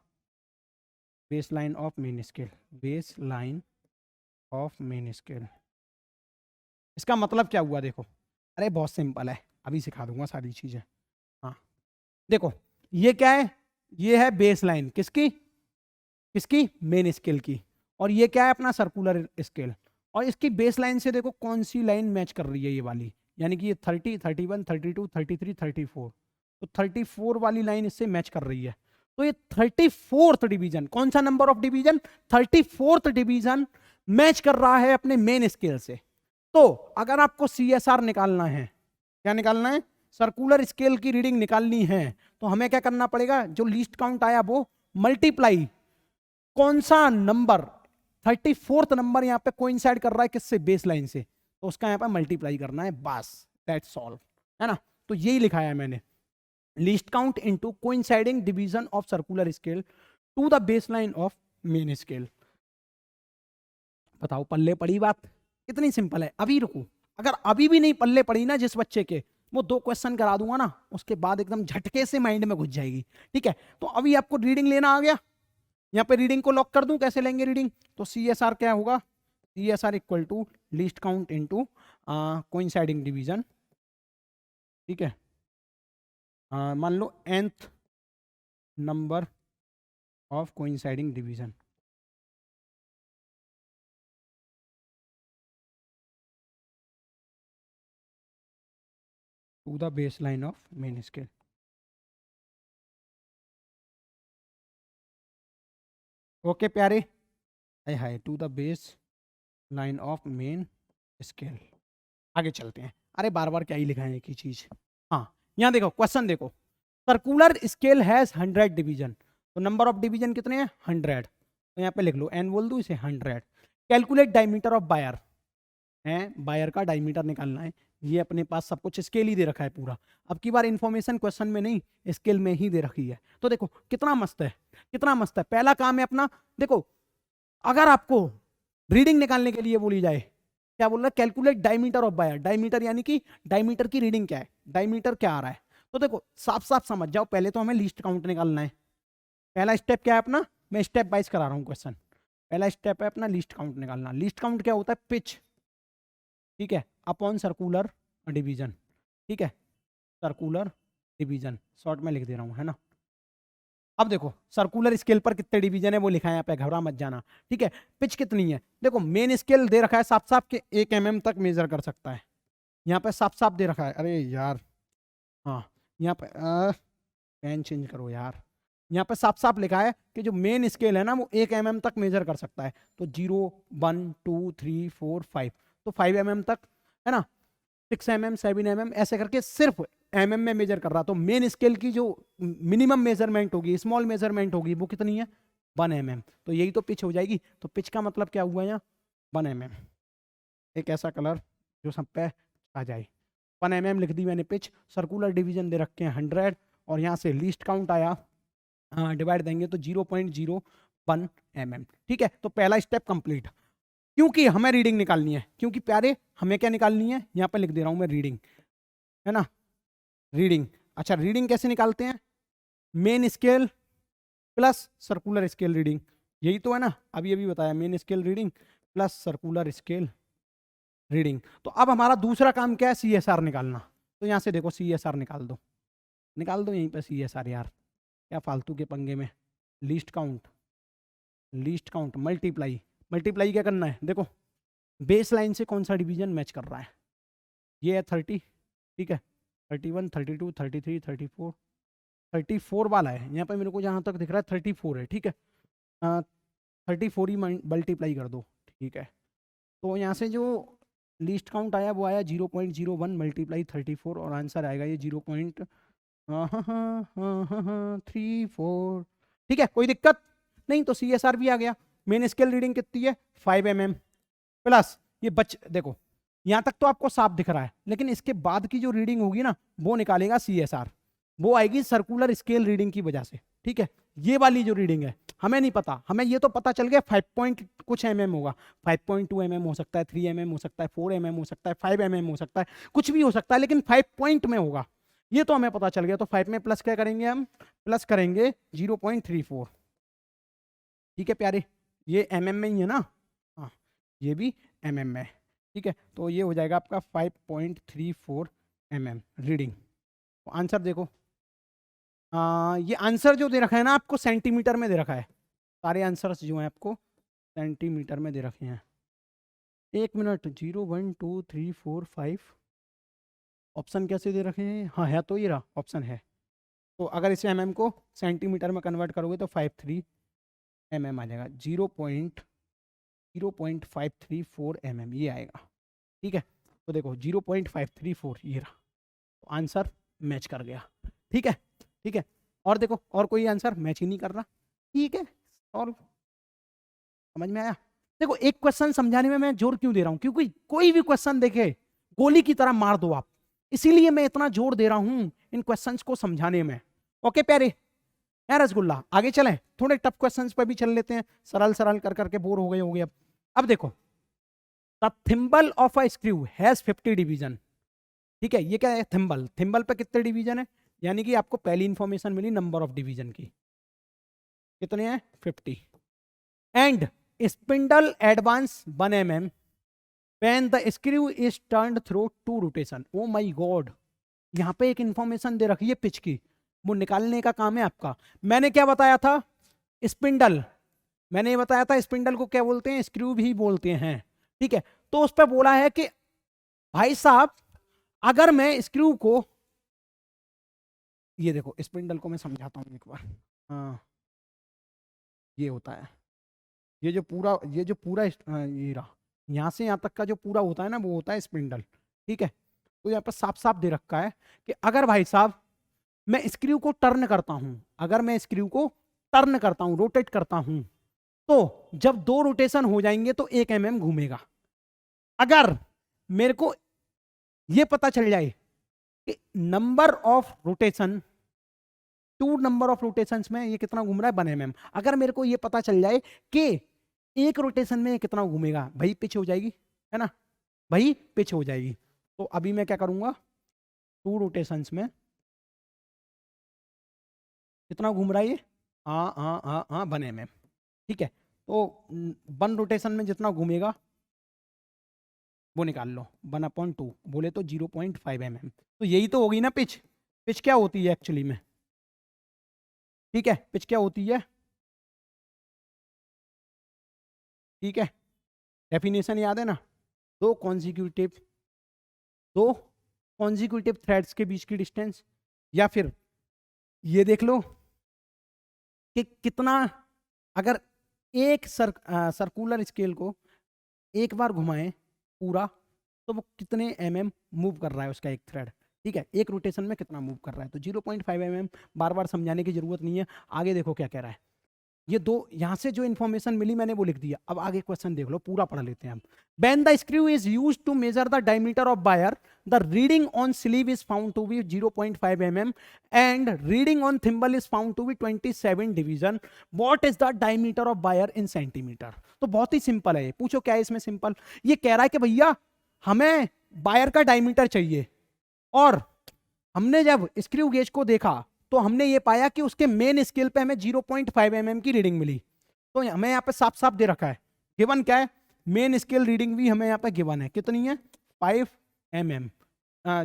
base line of main scale, base line of main scale. इसका मतलब क्या हुआ देखो, अरे बहुत सिंपल है, अभी सिखा दूंगा सारी चीजें। हाँ देखो ये क्या है, ये है बेस लाइन किसकी, किसकी, मेन स्केल की, और ये क्या है अपना सर्कुलर स्केल। और इसकी बेस लाइन से देखो कौन सी लाइन मैच कर रही है, ये वाली, यानी कि ये 30, 31, 32, 33, 34, तो 34 वाली लाइन इससे मैच कर रही है। तो ये 34th डिवीजन, कौन सा number of division, 34th division match कर रहा है अपने मेन स्केल से। तो अगर आपको CSR निकालना है, क्या निकालना है, सर्कुलर स्केल की रीडिंग निकालनी है, तो हमें क्या करना पड़ेगा, जो लीस्ट काउंट आया वो मल्टीप्लाई कौन सा नंबर, 34th नंबर यहाँ पे कोइंसाइड कर रहा है किससे, बेस लाइन से, तो उसका यहाँ पे मल्टीप्लाई करना है, बस दैट्स ऑल, है ना। तो यही लिखा है मैंने, least count into coinciding division of circular scale to the base line of main scale. बताओ पल्ले पड़ी बात, कितनी सिंपल है। अभी रुको, अगर अभी भी नहीं पल्ले पड़ी ना जिस बच्चे के, वो 2 क्वेश्चन करा दूंगा ना, उसके बाद एकदम झटके से माइंड में घुस जाएगी, ठीक है। तो अभी आपको रीडिंग लेना आ गया, यहाँ पे रीडिंग को लॉक कर दूं, कैसे लेंगे रीडिंग, तो CSR क्या होगा, CSR equal to least count into coinciding division, ठीक है। मान लो nth number of coinciding division, to the base line of main scale. Okay प्यारे, हाय हाय, to the base line of main scale. आगे चलते हैं, अरे बार बार क्या ही लिखा है एक ही चीज। हाँ, यहाँ देखो क्वेश्चन देखो, सर्कुलर स्केल हैज 100 डिवीजन, तो नंबर ऑफ डिवीजन कितने हैं 100, तो यहाँ पे लिख लो n बोल दो इसे 100। कैलकुलेट डायमीटर ऑफ बायर, है बायर का डायमीटर निकालना है, ये अपने पास सब कुछ स्केल ही दे रखा है पूरा। अब की बार इंफॉर्मेशन क्वेश्चन में नहीं, स्केल में ही दे रखी है। तो देखो कितना मस्त है, कितना मस्त है। पहला काम है अपना, देखो अगर आपको रीडिंग निकालने के लिए बोली जाए, क्या बोल रहा है, calculate diameter of wire, diameter यानी कि डायमीटर की रीडिंग क्या है, डायमीटर क्या आ रहा है। तो देखो साफ साफ समझ जाओ, पहले तो हमें लीस्ट काउंट निकालना है। पहला स्टेप क्या है अपना, मैं स्टेप वाइज करा रहा हूँ क्वेश्चन। पहला स्टेप है अपना लीस्ट काउंट निकालना। लीस्ट काउंट क्या होता है, पिच, ठीक है, अपॉन सर्कुलर डिवीजन, ठीक है, सर्कुलर डिवीजन शॉर्ट में लिख दे रहा हूँ, है ना। अब देखो सर्कुलर स्केल पर कितने डिवीजन है वो लिखा है यहाँ पे, घबरा मत जाना, ठीक है। पिच कितनी है, देखो मेन स्केल दे रखा है साफ साफ के 1 mm तक मेजर कर सकता है, यहाँ पे साफ साफ दे रखा है। अरे यार, हाँ यहाँ पे पेन चेंज करो यार, यहाँ पे साफ साफ लिखा है कि जो मेन स्केल है ना वो 1 mm तक मेजर कर सकता है। तो 0, 1, 2, 3, 4, 5, तो 5 mm तक, है ना, 6 mm, 7 mm ऐसे करके सिर्फ mm में मेजर कर रहा। तो मेन स्केल की जो मिनिमम मेजरमेंट होगी, स्मॉल मेजरमेंट होगी, वो कितनी है 1 mm। तो यही तो पिच हो जाएगी। तो पिच का मतलब क्या हुआ यहाँ 1 mm, एक ऐसा कलर जो सब पे आ जाए। 1 mm लिख दी मैंने पिच। सर्कुलर डिवीजन दे रखे हैं 100, और यहाँ से लीस्ट काउंट आया, डिवाइड देंगे तो 0.01 mm, ठीक है। तो पहला स्टेप कंप्लीट। क्योंकि हमें रीडिंग निकालनी है, क्योंकि प्यारे हमें क्या निकालनी है, यहाँ पे लिख दे रहा हूं मैं रीडिंग, है ना, रीडिंग। अच्छा रीडिंग कैसे निकालते हैं, main scale plus circular scale reading, यही तो है ना, अभी अभी बताया, main scale reading plus circular scale reading. तो अब हमारा दूसरा काम क्या है, CSR निकालना। तो यहाँ से देखो CSR निकाल दो, निकाल दो यहीं पे CSR यार, क्या फालतू के पंगे में। Least count, least count multiply, multiply क्या करना है, देखो बेस लाइन से कौन सा डिवीजन मैच कर रहा है, ये है 30, ठीक है, 31, 32, 33, 34, 34 वाला है यहाँ पे मेरे को जहाँ तक दिख रहा है 34 है, ठीक है। 34 ही मल्टीप्लाई कर दो, ठीक है। तो यहाँ से जो लीस्ट काउंट आया वो आया 0.01 मल्टीप्लाई 34, और आंसर आएगा ये 0.34, ठीक है, कोई दिक्कत नहीं। तो CSR भी आ गया। मेन स्केल रीडिंग कितनी है 5 mm प्लस ये देखो यहां तक तो आपको साफ दिख रहा है, लेकिन इसके बाद की जो रीडिंग होगी ना वो निकालेगा CSR, वो आएगी सर्कुलर स्केल रीडिंग की वजह से, ठीक है। ये वाली जो रीडिंग है हमें नहीं पता, हमें ये तो पता चल गया 5 पॉइंट कुछ mm होगा, 5.2 mm हो सकता है, 3 mm हो सकता है, 4 mm हो सकता है, 5 mm हो सकता है, कुछ भी हो सकता है, लेकिन 5 पॉइंट में होगा, ये तो हमें पता चल गया। तो 5 में प्लस क्या करेंगे हम, प्लस करेंगे 0.34, ठीक है प्यारे, ये mm में ही है ना, हाँ ये भी mm में, ठीक है। तो ये हो जाएगा आपका 5.34 mm रीडिंग। तो आंसर देखो, ये आंसर जो दे रखा है ना आपको सेंटीमीटर में दे रखा है, सारे आंसर्स जो हैं आपको सेंटीमीटर में दे रखे हैं। 1 मिनट, 0 1 2 3 4 5 ऑप्शन कैसे दे रखे हैं? हाँ है, तो ये रहा ऑप्शन है। तो अगर इसे mm को सेंटीमीटर में कन्वर्ट करोगे तो 53 mm आ जाएगा। 0.0534 mm ये आएगा। ठीक है, तो देखो 0.534 ये रहा, तो आंसर मैच कर गया। ठीक है, ठीक है। और देखो, और कोई आंसर मैच ही नहीं कर रहा। ठीक है, और समझ में आया? देखो, एक क्वेश्चन समझाने में मैं जोर क्यों दे रहा हूं, क्योंकि कोई भी क्वेश्चन देखे गोली की तरह मार दो आप, इसीलिए मैं इतना जोर दे रहा हूं इन क्वेश्चंस को समझाने में। ओके प्यारे, है रसगुल्ला, आगे चलें, थोड़े टफ क्वेश्चंस पे भी चल लेते हैं, सरल सरल कर करके बोर हो गए होंगे अब देखो, the thimble of a screw has 50 division. ठीक है, ये क्या है? थिम्बल, थिम्बल पे कितने डिवीजन है? यानी कि आपको पहली इंफॉर्मेशन मिली नंबर ऑफ डिवीजन की, कितने हैं? 50। And spindle advance 1 mm when the screw is turned through 2 rotation। O my God, यहां पे एक इंफॉर्मेशन दे रखी है पिच की, वो निकालने का काम है आपका। मैंने क्या बताया था? स्पिंडल, मैंने ये बताया था स्पिंडल को क्या बोलते हैं? स्क्रू भी बोलते हैं। ठीक है, तो उस पर बोला है कि भाई साहब, अगर मैं स्क्रू को, ये देखो स्पिंडल को मैं समझाता हूं एक बार। हाँ, ये होता है, ये जो पूरा ये रहा, यहां से यहां तक का जो पूरा होता है ना, वो होता है स्पिंडल। ठीक है, तो यहाँ पर साफ साफ दे रखा है कि अगर भाई साहब मैं स्क्रू को टर्न करता हूं, अगर मैं स्क्रू को टर्न करता हूं, रोटेट करता हूं, तो जब 2 रोटेशन हो जाएंगे तो 1 mm घूमेगा। अगर मेरे को ये पता चल जाए कि number of rotation, 2 number of rotations में ये कितना घूम रहा है, 1 mm, अगर मेरे को ये पता चल जाए कि एक रोटेशन में कितना घूमेगा, भाई पिच हो जाएगी, है ना, भाई पिच हो जाएगी। तो अभी मैं क्या करूंगा, 2 रोटेशंस में कितना घूम रहा है ये, हाँ हाँ हाँ हाँ 1 mm। ठीक है, तो 1 रोटेशन में जितना घूमेगा वो निकाल लो, 1/2 बोले तो 0.5 mm। तो यही तो होगी ना पिच। पिच क्या होती है एक्चुअली में? ठीक है, पिच क्या होती है? ठीक है, डेफिनेशन याद है ना, दो कॉन्जिक्यूटिव थ्रेड्स के बीच की डिस्टेंस, या फिर ये देख लो कि कितना, अगर एक सर्कुलर स्केल को एक बार घुमाएं पूरा, तो वो कितने mm मूव कर रहा है उसका एक थ्रेड। ठीक है, एक रोटेशन में कितना मूव कर रहा है, तो 0.5 mm, बार बार समझाने की जरूरत नहीं है। आगे देखो क्या कह रहा है, ये दो यहां से जो इंफॉर्मेशन मिली मैंने वो लिख दिया। अब आगे क्वेश्चन देख लो, पूरा पढ़ लेते हैं हम। When the screw is used to measure the diameter of wire, the reading on sleeve is found to be 0.5 mm and reading on thimble is found to be 27 division. What is the diameter of wire in centimeter? तो बहुत ही simple है ये। पूछो क्या है इसमें simple? ये कह रहा है कि भैया हमें वायर का डायमीटर चाहिए, और हमने जब स्क्रू गेज को देखा तो हमने ये पाया कि उसके मेन स्केल पे हमें 0.5 mm की रीडिंग मिली। तो हमें यहाँ पे साफ साफ दे रखा है, गिवन क्या है, मेन स्केल रीडिंग भी हमें यहाँ पे गिवन है, कितनी है? 5 mm,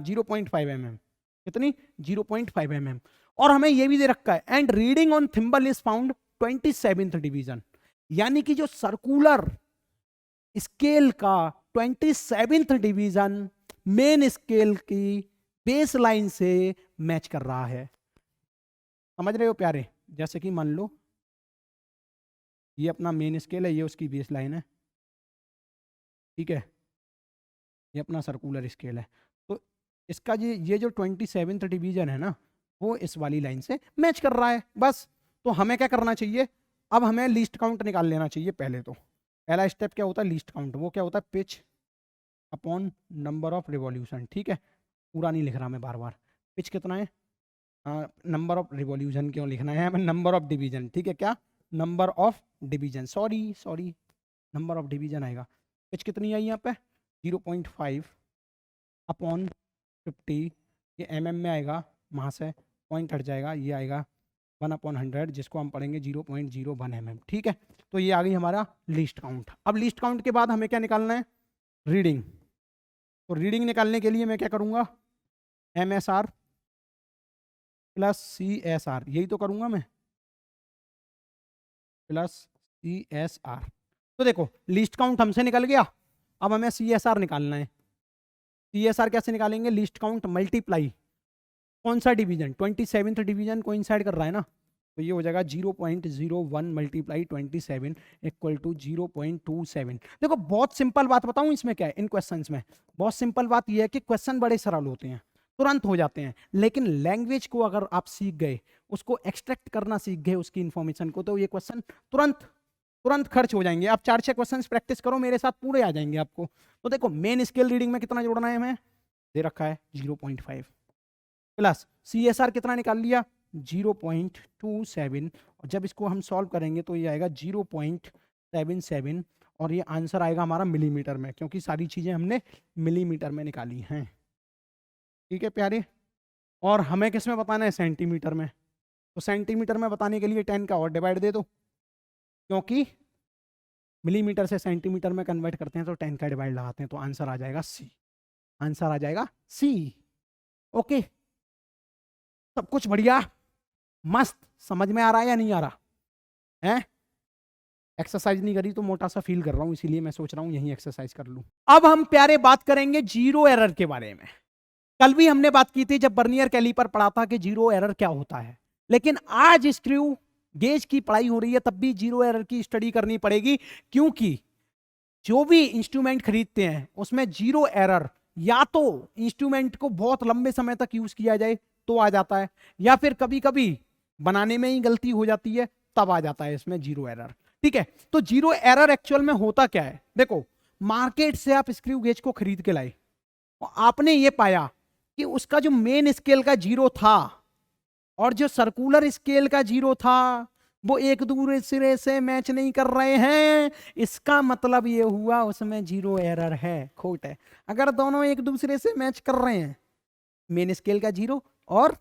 0.5 mm, कितनी? 0.5 mm। और हमें ये भी दे रखा है and reading on thimble is found 27th division, यानी कि जो सर्कुलर स्केल का 27th डिवीजन मेन स्केल की बेस लाइन से मैच कर रहा है। समझ रहे हो प्यारे? जैसे कि मान लो ये अपना मेन स्केल है, ये उसकी बेस लाइन है, ठीक है, ये अपना सर्कुलर स्केल है, तो इसका ये जो 27th डिवीजन है ना, वो इस वाली लाइन से मैच कर रहा है बस। तो हमें क्या करना चाहिए, अब हमें लीस्ट काउंट निकाल लेना चाहिए। पहले तो पहला स्टेप क्या होता है, लीस्ट काउंट, वो क्या होता है, pitch upon number of revolution. ठीक है, पूरा नहीं लिख रहा मैं बार बार, पिच कितना है, नंबर ऑफ रिवॉल्यूशन क्यों लिखना है हमें, नंबर ऑफ डिवीजन। ठीक है, क्या, number of division, sorry number of division आएगा। पिच कितनी आई यहाँ पे, 0.5 अपॉन 50, ये mm में आएगा, वहाँ से पॉइंट हट जाएगा, ये आएगा 1/100, जिसको हम पढ़ेंगे 0.01 mm। ठीक है, तो ये आ गई हमारा लीस्ट काउंट। अब लीस्ट काउंट के बाद हमें क्या निकालना है, रीडिंग। तो रीडिंग निकालने के लिए मैं क्या करूँगा, MSR प्लस CSR, यही तो करूँगा मैं, प्लस CSR। तो देखो लीस्ट काउंट हमसे निकल गया, अब हमें CSR निकालना है। CSR कैसे निकालेंगे? लीस्ट काउंट मल्टीप्लाई कौन सा डिवीजन, 27th डिवीजन कोइंसाइड कर रहा है ना, तो ये हो जाएगा 0.01 मल्टीप्लाई 27 इक्वल टू 0.27। देखो बहुत सिंपल बात बताऊं इसमें क्या है, इन क्वेश्चंस में बहुत सिंपल बात ये है कि क्वेश्चन बड़े सरल होते हैं, तुरंत हो जाते हैं, लेकिन लैंग्वेज को अगर आप सीख गए, उसको एक्सट्रैक्ट करना सीख गए उसकी इंफॉर्मेशन को, तो ये क्वेश्चन तुरंत तुरंत खर्च हो जाएंगे। आप 4-6 क्वेश्चन प्रैक्टिस करो मेरे साथ, पूरे आ जाएंगे आपको। तो देखो मेन स्केल रीडिंग में कितना जोड़ना है हमें, दे रखा है 0.5 प्लस CSR कितना निकाल लिया 0.27, और जब इसको हम सॉल्व करेंगे तो ये आएगा 0.77, और ये आंसर आएगा हमारा मिलीमीटर में, क्योंकि सारी चीजें हमने मिलीमीटर में निकाली हैं। ठीक है प्यारे, और हमें किस में बताना है, सेंटीमीटर में। तो सेंटीमीटर में बताने के लिए 10 का और डिवाइड दे दो, क्योंकि मिलीमीटर से सेंटीमीटर में कन्वर्ट करते हैं तो 10 का डिवाइड लगाते हैं, तो आंसर आ जाएगा C। आंसर आ जाएगा C। ओके, सब कुछ बढ़िया मस्त, समझ में आ रहा है या नहीं आ रहा है? एक्सरसाइज नहीं करी तो मोटा सा फील कर रहा हूं, इसीलिए मैं सोच रहा हूं यही एक्सरसाइज कर लूं। अब हम प्यारे बात करेंगे जीरो एरर के बारे में। कल भी हमने बात की थी जब वर्नियर कैलीपर पढ़ा था कि जीरो एरर क्या होता है, लेकिन आज स्क्रू गेज की पढ़ाई हो रही है तब भी जीरो एरर की स्टडी करनी पड़ेगी, क्योंकि जो भी इंस्ट्रूमेंट खरीदते हैं उसमें जीरो एरर या तो इंस्ट्रूमेंट को बहुत लंबे समय तक यूज किया जाए तो आ जाता है, या फिर कभी कभी बनाने में ही गलती हो जाती है तब आ जाता है इसमें जीरो एरर। ठीक है, तो जीरो एरर एक्चुअल में होता क्या है? देखो मार्केट से आप स्क्रू गेज को खरीद के लाए और आपने ये पाया कि उसका जो मेन स्केल का जीरो था और जो सर्कुलर स्केल का जीरो था वो एक दूसरे से मैच नहीं कर रहे हैं, इसका मतलब ये हुआ उसमें जीरो एरर है, खोट है। अगर दोनों एक दूसरे से मैच कर रहे हैं, मेन स्केल का जीरो और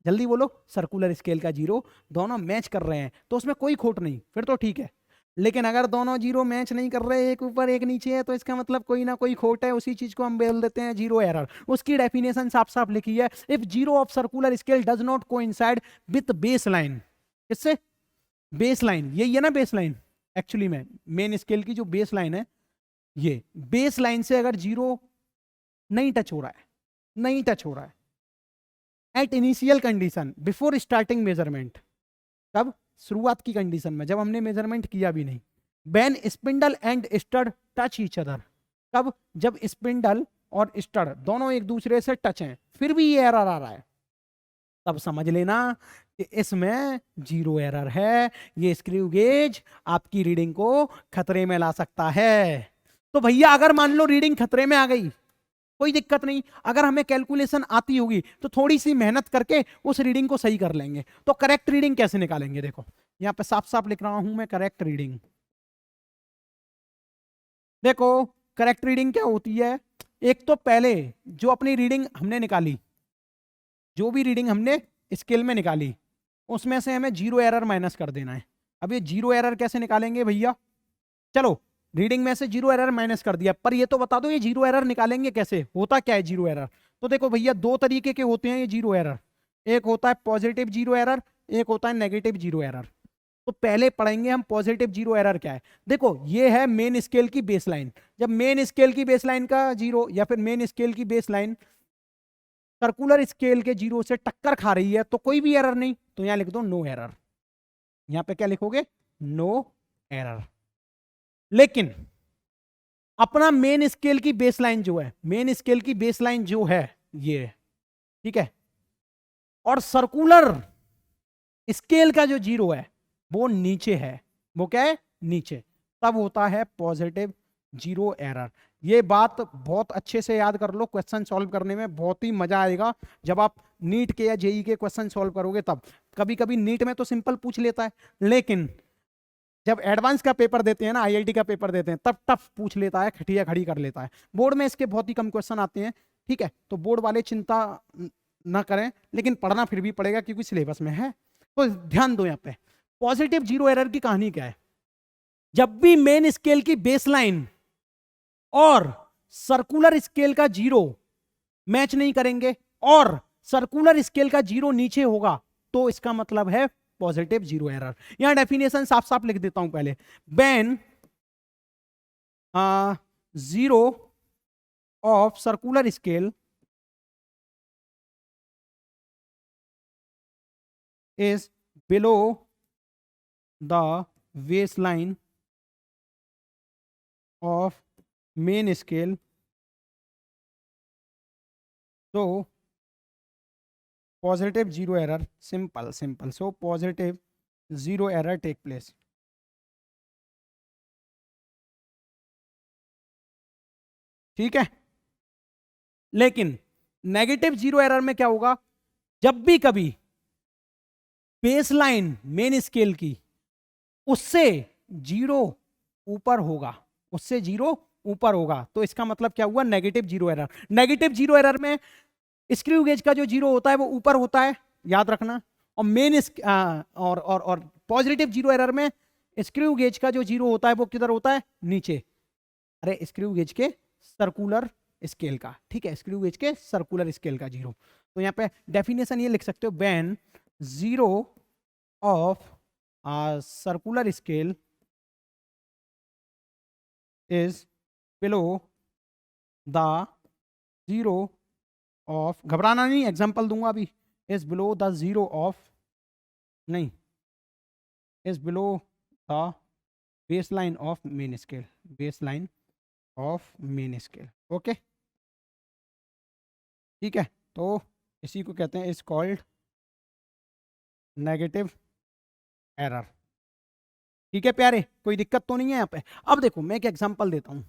जल्दी बोलो सर्कुलर स्केल का जीरो, दोनों मैच कर रहे हैं तो उसमें कोई खोट नहीं, फिर तो ठीक है। लेकिन अगर दोनों जीरो मैच नहीं कर रहे, एक ऊपर एक नीचे है, तो इसका मतलब कोई ना कोई खोट है, उसी चीज को हम बोल देते हैं जीरो एरर। उसकी डेफिनेशन साफ साफ लिखी है, if zero of circular scale does not coincide with base line. किससे? बेस लाइन, यही है ना बेस लाइन। एक्चुअली में मेन स्केल की जो बेस लाइन है, ये बेस लाइन से अगर जीरो नहीं टच हो रहा है at initial condition before starting measurement, कब? शुरुआत की कंडीशन में, जब हमने मेजरमेंट किया भी नहीं। When spindle and stud touch each other, कब? जब स्पिंडल और स्टड दोनों एक दूसरे से टच हैं, फिर भी ये एरर आ रहा है, तब समझ लेना कि इसमें जीरो एरर है। ये स्क्रू गेज आपकी रीडिंग को खतरे में ला सकता है। तो भैया अगर मान लो रीडिंग खतरे में आ गई, कोई दिक्कत नहीं, अगर हमें कैलकुलेशन आती होगी तो थोड़ी सी मेहनत करके उस रीडिंग को सही कर लेंगे। तो करेक्ट रीडिंग कैसे निकालेंगे? देखो यहां पे साफ साफ लिख रहा हूं मैं, करेक्ट रीडिंग। देखो करेक्ट रीडिंग क्या होती है, एक तो पहले जो अपनी रीडिंग हमने निकाली, जो भी रीडिंग हमने स्केल में निकाली, उसमें से हमें जीरो एरर माइनस कर देना है। अब ये जीरो एरर कैसे निकालेंगे भैया? चलो रीडिंग में से जीरो एरर माइनस कर दिया, पर ये तो बता दो ये जीरो एरर निकालेंगे कैसे, होता क्या है जीरो एरर? तो देखो भैया दो तरीके के होते हैं ये जीरो एरर, एक होता है पॉजिटिव जीरो एरर, एक होता है नेगेटिव जीरो एरर। तो पहले पढ़ेंगे हम पॉजिटिव जीरो एरर क्या है। देखो ये है मेन स्केल की बेसलाइन, जब मेन स्केल की बेसलाइन का जीरो या फिर मेन स्केल की बेसलाइन सर्कुलर स्केल के जीरो से टक्कर खा रही है तो कोई भी एरर नहीं, तो यहां लिख दो नो एरर। यहां पे क्या लिखोगे? No error. लेकिन अपना मेन स्केल की बेसलाइन जो है, मेन स्केल की बेसलाइन जो है ये, ठीक है, और सर्कुलर स्केल का जो जीरो है वो नीचे है, वो क्या है? नीचे, तब होता है पॉजिटिव जीरो एरर। ये बात बहुत अच्छे से याद कर लो, क्वेश्चन सॉल्व करने में बहुत ही मजा आएगा जब आप नीट के या जेई के क्वेश्चन सॉल्व करोगे तब। कभी कभी नीट में तो सिंपल पूछ लेता है, लेकिन जब एडवांस का पेपर देते हैं ना, आईआईटी का पेपर देते हैं, तब टफ पूछ लेता है, खटिया खड़ी कर लेता है। बोर्ड में इसके बहुत ही कम क्वेश्चन आते हैं, ठीक है, तो बोर्ड वाले चिंता ना करें, लेकिन पढ़ना फिर भी पड़ेगा क्योंकि सिलेबस में है। तो ध्यान दो यहाँ पे पॉजिटिव जीरो एरर की कहानी क्या है। जब भी मेन स्केल की बेसलाइन और सर्कुलर स्केल का जीरो मैच नहीं करेंगे और सर्कुलर स्केल का जीरो नीचे होगा, तो इसका मतलब है पॉजिटिव जीरो एरर। यहां डेफिनेशन साफ साफ लिख देता हूं पहले। When zero of circular scale is below the baseline of main scale, so positive zero error, simple, so positive zero error take place। ठीक है, लेकिन नेगेटिव जीरो एरर में क्या होगा, जब भी कभी बेसलाइन मेन स्केल की उससे जीरो ऊपर होगा, उससे जीरो ऊपर होगा, तो इसका मतलब क्या हुआ, negative zero error. Negative zero error में स्क्रू गेज का जो जीरो होता है वो ऊपर होता है, याद रखना। और मेन और पॉजिटिव जीरो एरर में स्क्रू गेज का जो जीरो होता है वो किधर होता है, नीचे। अरे स्क्रू गेज के सर्कुलर स्केल का, ठीक है, स्क्रू गेज के सर्कुलर स्केल का जीरो। तो यहाँ पे डेफिनेशन ये लिख सकते हो, when zero of circular scale is below the zero of, घबराना नहीं, एग्जांपल दूंगा अभी, is below the zero of, नहीं, is below the baseline of main scale, baseline of main scale. Okay, ठीक है, तो इसी को कहते हैं इज कॉल्ड नेगेटिव एरर। ठीक है प्यारे, कोई दिक्कत तो नहीं है यहाँ पे। अब देखो मैं एक एग्जांपल देता हूँ,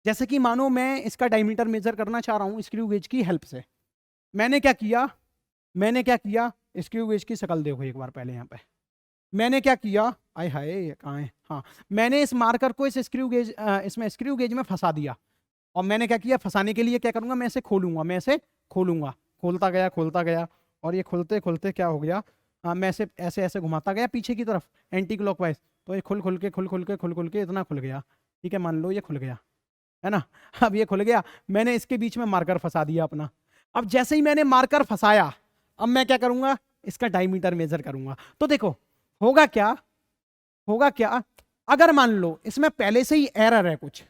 जैसे कि मानो मैं इसका डायमीटर मेजर करना चाह रहा हूँ स्क्रू गेज की हेल्प से। मैंने क्या किया, स्क्रू गेज की शक्ल देखो एक बार पहले। यहाँ पे मैंने क्या किया, आय हाय कहाँ है, हाँ, मैंने इस मार्कर को इस स्क्रू गेज इसमें स्क्रू गेज में फंसा दिया। और मैंने क्या किया, फंसाने के लिए क्या करूंगा, मैं इसे खोलूंगा, खोलता गया, और ये खोलते खोलते क्या हो गया, मैं इसे ऐसे ऐसे घुमाता गया पीछे की तरफ एंटी क्लॉकवाइज, तो ये खुल के इतना खुल गया। ठीक है, मान लो ये खुल गया, है ना। अब ये खुल गया, मैंने इसके बीच में मार्कर फंसा दिया अपना। अब जैसे ही मैंने मार्कर फंसाया, अब मैं क्या करूंगा, इसका डायमीटर मेजर करूंगा। तो देखो होगा क्या, अगर मान लो इसमें पहले से ही एरर है कुछ,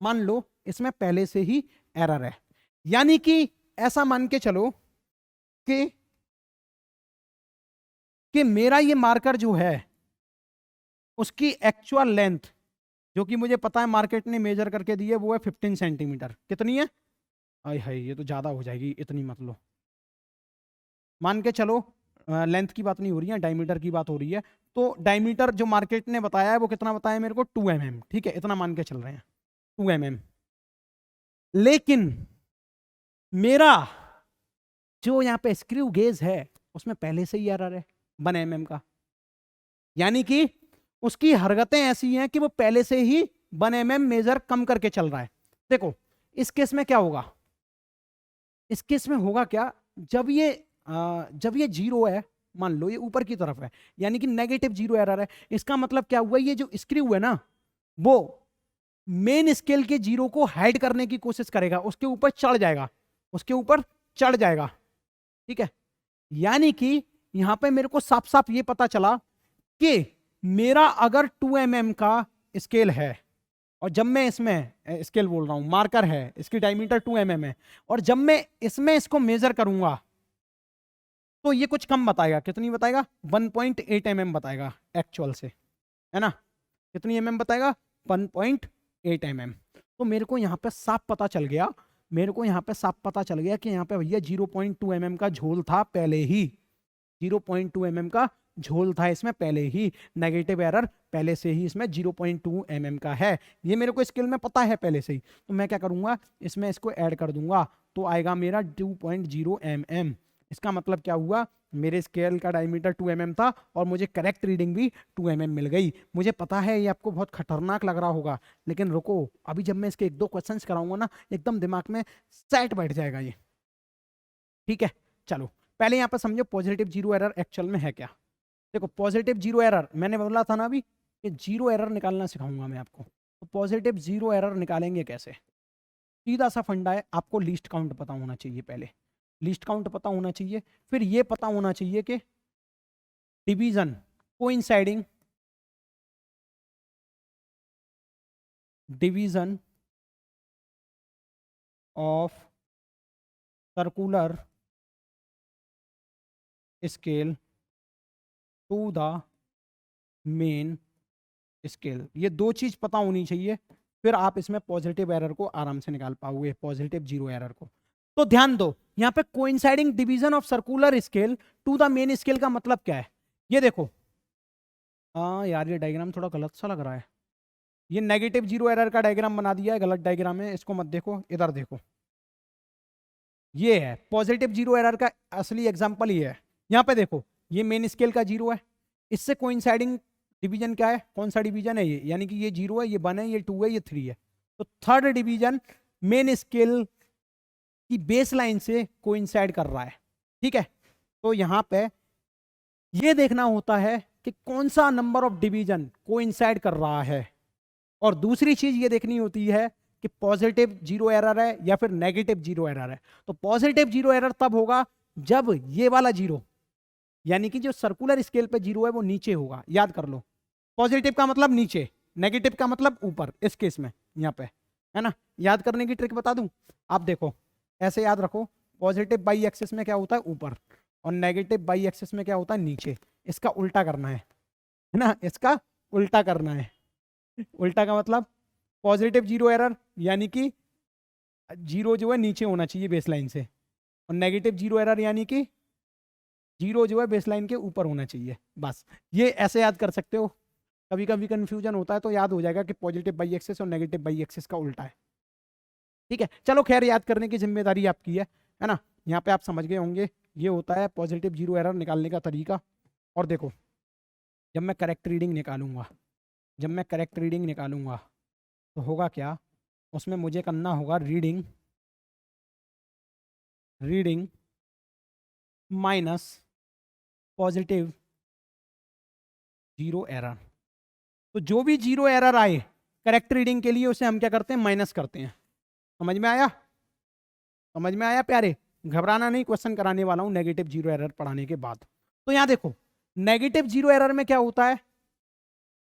मान लो इसमें पहले से ही एरर है, यानी कि ऐसा मान के चलो कि मेरा ये मार्कर जो है उसकी एक्चुअल लेंथ, जो कि मुझे पता है मार्केट ने मेजर करके दी है, वो है 15 सेंटीमीटर। कितनी है, आय हाय ये तो ज्यादा हो जाएगी, इतनी मत लो, मान के चलो लेंथ की बात नहीं हो रही है, डायमीटर की बात हो रही है। तो डायमीटर जो मार्केट ने बताया है वो कितना बताया मेरे को, 2 mm। ठीक है, इतना मान के चल रहे हैं, 2 mm। लेकिन मेरा जो यहाँ पे स्क्रू गेज है उसमें पहले से ही एरर है 1 mm का, यानी कि उसकी हरकतें ऐसी हैं कि वो पहले से ही 1 mm मेजर कम करके चल रहा है। देखो इस केस में क्या होगा, इस केस में होगा क्या, जब ये जीरो है, मान लो ये ऊपर की तरफ है, यानी कि नेगेटिव जीरो एरर है। इसका मतलब क्या हुआ, ये जो स्क्रू है ना वो मेन स्केल के जीरो को हाइड करने की कोशिश करेगा, उसके ऊपर चढ़ जाएगा। ठीक है, यानी कि यहां पे मेरे को साफ साफ ये पता चला कि मेरा अगर 2 mm का स्केल है, और जब मैं इसमें स्केल बोल रहा हूं, मार्कर है, इसकी डायमीटर 2 mm है, और जब मैं इसमें इसको मेजर करूंगा तो ये कुछ कम बताएगा, कितनी बताएगा, 1.8 mm बताएगा एक्चुअल से, है ना। कितनी mm बताएगा, 1.8 mm। तो मेरे को यहाँ पे साफ पता चल गया, कि यहाँ पे भैया 0.2 mm का झोल था पहले ही, 0.2 mm का झोल था इसमें पहले ही, नेगेटिव एरर पहले से ही इसमें 0.2 mm का है, ये मेरे को स्केल में पता है पहले से ही। तो मैं क्या करूंगा, इसमें इसको ऐड कर दूंगा, तो आएगा मेरा 2.0 mm। इसका मतलब क्या हुआ, मेरे स्केल का डायमीटर 2 mm था और मुझे करेक्ट रीडिंग भी 2 mm मिल गई। मुझे पता है ये आपको बहुत खतरनाक लग रहा होगा, लेकिन रुको, अभी जब मैं इसके 1-2 क्वेश्चंस कराऊंगा ना, एकदम दिमाग में सेट बैठ जाएगा ये। ठीक है, चलो पहले यहाँ पर समझो पॉजिटिव जीरो एरर एक्चुअल में है क्या। देखो पॉजिटिव जीरो एरर मैंने बोला था ना अभी कि जीरो एरर निकालना सिखाऊंगा मैं आपको। तो पॉजिटिव जीरो एरर निकालेंगे कैसे, सीधा सा फंडा है, आपको लीस्ट काउंट पता होना चाहिए, पहले लीस्ट काउंट पता होना चाहिए, फिर ये पता होना चाहिए कि division coinciding division of circular scale to the main scale. ये दो चीज पता होनी चाहिए, फिर आप इसमें पॉजिटिव एरर को आराम से निकाल पाओगे, पॉजिटिव जीरो एरर को। तो ध्यान दो, यहां पे coinciding division of circular scale to the main scale का मतलब क्या है? ये देखो, हाँ यार ये डायग्राम थोड़ा गलत सा लग रहा है, ये नेगेटिव जीरो एरर का डायग्राम बना दिया है, गलत डायग्राम है, इसको मत देखो, इधर देखो। ये है पॉजिटिव जीरो एरर का असली एग्जांपल, ये है। यहां पे देखो, ये मेन स्केल का जीरो है, इससे कोइंसाइडिंग डिवीजन क्या है, कौन सा डिवीजन है ये, यानी कि ये 0 है, ये 1 है, ये 2 है, ये 3 है। तो थर्ड डिवीजन मेन स्केल की बेस लाइन से कोइंसाइड कर रहा है, ठीक है। तो यहां पे ये देखना होता है कि कौन सा नंबर ऑफ डिवीजन कोइंसाइड कर रहा है, और दूसरी चीज ये देखनी होती है कि पॉजिटिव जीरो एरर है या फिर नेगेटिव जीरो एरर है। तो पॉजिटिव जीरो एरर तब होगा जब ये वाला जीरो, यानी कि जो सर्कुलर स्केल पे जीरो है वो नीचे होगा, याद कर लो। पॉजिटिव का मतलब नीचे, नेगेटिव का मतलब ऊपर, इस केस में यहाँ पे, है ना। याद करने की ट्रिक बता दूं, आप देखो, ऐसे याद रखो, पॉजिटिव बाई एक्सिस में क्या होता है, ऊपर, और नेगेटिव बाई एक्सिस में क्या होता है, नीचे। इसका उल्टा करना है ना, इसका उल्टा करना है। उल्टा का मतलब पॉजिटिव जीरो एरर, यानी कि जीरो जो है नीचे होना चाहिए बेसलाइन से, और नेगेटिव जीरो एरर यानी कि जीरो जो है बेसलाइन के ऊपर होना चाहिए। बस ये ऐसे याद कर सकते हो, कभी कभी कंफ्यूजन होता है तो याद हो जाएगा कि पॉजिटिव बाई एक्सिस और नेगेटिव बाई एक्सिस का उल्टा है, ठीक है। चलो खैर, याद करने की जिम्मेदारी आपकी है ना। यहाँ पे आप समझ गए होंगे, ये होता है पॉजिटिव जीरो एरर निकालने का तरीका। और देखो, जब मैं करेक्ट रीडिंग निकालूंगा, जब मैं करेक्ट रीडिंग निकालूंगा तो होगा क्या, उसमें मुझे करना होगा reading, reading minus positive zero error. तो जो भी जीरो एरर आए करेक्ट रीडिंग के लिए, उसे हम क्या करते हैं, माइनस करते हैं। समझ में आया, समझ में आया प्यारे? घबराना नहीं, क्वेश्चन कराने वाला हूं नेगेटिव जीरो एरर पढ़ाने के बाद। तो यहां देखो, नेगेटिव जीरो एरर में क्या होता है,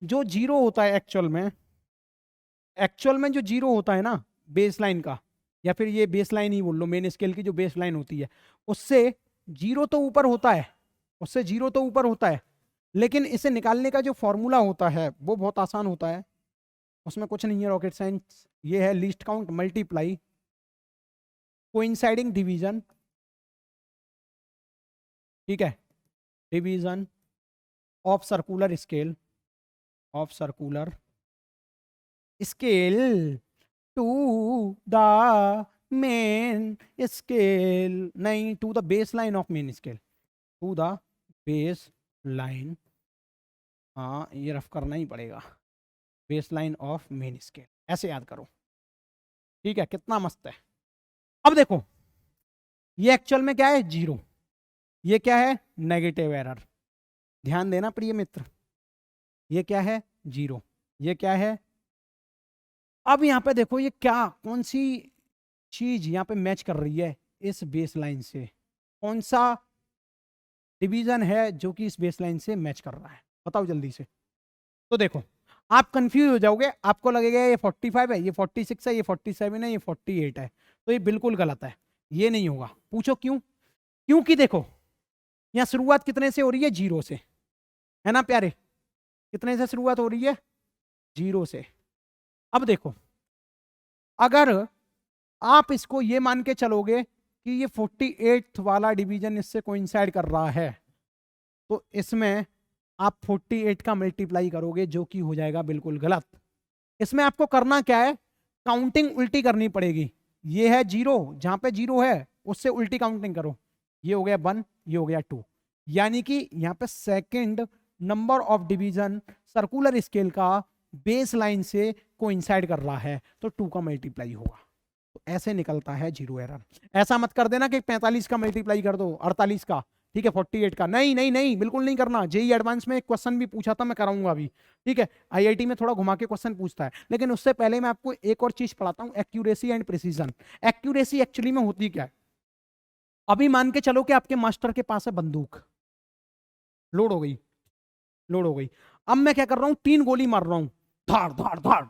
जो जीरो होता है एक्चुअल में, एक्चुअल में जो जीरो होता है ना बेसलाइन का, या फिर ये बेसलाइन ही बोल लो, मेन स्केल की जो बेसलाइन होती है, उससे जीरो तो ऊपर होता है, उससे जीरो तो ऊपर होता है, लेकिन इसे निकालने का जो फॉर्मूला होता है वो बहुत आसान होता है, उसमें कुछ नहीं है रॉकेट साइंस। ये है least count multiply coinciding division, ठीक है, division of circular scale, of circular scale to the main scale, नहीं, to the base line of main scale, to the base line, हाँ ये रफ करना ही पड़ेगा, base line of main scale, ऐसे याद करो, ठीक है। कितना मस्त है। अब देखो, ये एक्चुअल में क्या है, जीरो, ये क्या है, नेगेटिव एरर। ध्यान देना प्रिय मित्र, ये क्या है, जीरो, ये क्या है। अब यहां पे देखो, ये क्या, कौन सी चीज यहां पे मैच कर रही है इस बेस लाइन से, कौन सा डिवीजन है जो कि इस बेस लाइन से मैच कर रहा है, बताओ जल्दी से। तो देखो, आप कंफ्यूज हो जाओगे, आपको लगेगा ये 45 है, ये 46 है, ये 47 है, ये 48 है, तो ये बिल्कुल गलत है, ये नहीं होगा। पूछो क्यों? क्योंकि देखो, यहां शुरुआत कितने से हो रही है, जीरो से, है ना प्यारे, कितने से शुरुआत हो रही है, जीरो से। अब देखो, अगर आप इसको ये मान के चलोगे कि ये 48th वाला डिवीजन इससे कोइंसाइड कर रहा है, तो इसमें आप 48 का मल्टीप्लाई करोगे, जो कि हो जाएगा बिल्कुल गलत। इसमें आपको करना क्या है, काउंटिंग उल्टी करनी पड़ेगी। ये है जीरो, जहां पे जीरो है उससे उल्टी काउंटिंग करो, ये हो गया 1, ये हो गया 2, यानी कि यहाँ पे second number of division circular scale का बेस लाइन से कोइंसाइड कर रहा है, तो 2 का मल्टीप्लाई होगा। तो ऐसे निकलता है जीरो एरर। ऐसा मत कर देना कि 45 का मल्टीप्लाई कर दो, 48 का, ठीक है, 48 का, नहीं नहीं नहीं, बिल्कुल नहीं करना। जेई एडवांस में एक क्वेश्चन भी पूछा था, मैं कराऊंगा अभी, ठीक है। आईआईटी में थोड़ा घुमा के क्वेश्चन पूछता है, लेकिन उससे पहले मैं आपको एक और चीज पढ़ाता हूं, accuracy and precision. Accuracy actually में होती क्या है, अभी मान के चलो कि आपके मास्टर के पास है बंदूक, लोड हो गई, लोड हो गई। अब मैं क्या कर रहा हूं, 3 गोली मार रहा हूं, धाड़ धाड़ धाड़,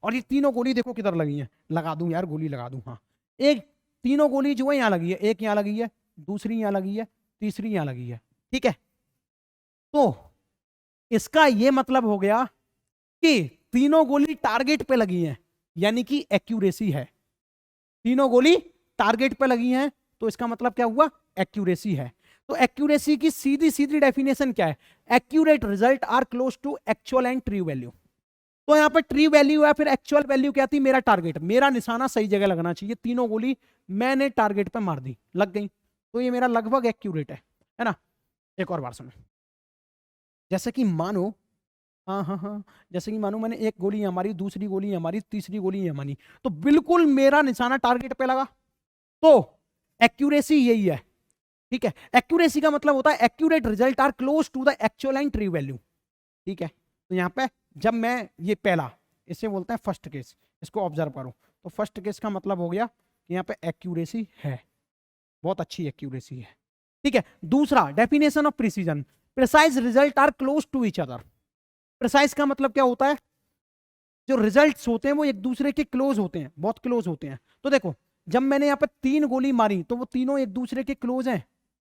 और ये तीनों गोली देखो किधर लगी हैं, लगा दूं यार, गोली लगा दूं, हाँ। एक, तीनों गोली जो है यहां लगी है, एक यहां लगी है, दूसरी यहां लगी है, तीसरी यहां लगी है, ठीक है। तो इसका ये मतलब हो गया कि तीनों गोली टारगेट पे लगी हैं, यानी कि एक्यूरेसी है। तीनों गोली टारगेट पे लगी हैं, तो इसका मतलब क्या हुआ, एक्यूरेसी है। तो एक्यूरेसी की सीधी सीधी डेफिनेशन क्या है, accurate result are close to actual and true value. तो यहां पर ट्रू वैल्यू या फिर एक्चुअल वैल्यू क्या थी, मेरा टारगेट, मेरा निशाना सही जगह लगना चाहिए। तीनों गोली मैंने टारगेट पे मार दी, लग गई, तो ये मेरा लगभग एक्यूरेट है ना। एक और बार सुनो, जैसे कि मानो, हाँ हाँ हाँ, जैसे कि मानो मैंने एक गोली हमारी, दूसरी गोली हमारी, तीसरी गोली हमारी, तो बिल्कुल मेरा निशाना टारगेट पे लगा, तो एक्यूरेसी यही है, ठीक है। एक्यूरेसी का मतलब होता है accurate result are close to the actual and true value, ठीक है। तो यहां पे जब मैं, ये पहला, इसे बोलते हैं फर्स्ट केस, इसको ऑब्जर्व करो। तो फर्स्ट केस का मतलब हो गया कि यहाँ पे एक्यूरेसी है, बहुत अच्छी एक्यूरेसी है, ठीक है। दूसरा, definition of precision, precise result are close to each other. Precise का मतलब क्या होता है, जो रिजल्ट्स होते हैं वो एक दूसरे के क्लोज होते हैं, बहुत क्लोज होते हैं। तो देखो, जब मैंने यहाँ पे 3 गोली मारी तो वो तीनों एक दूसरे के क्लोज हैं,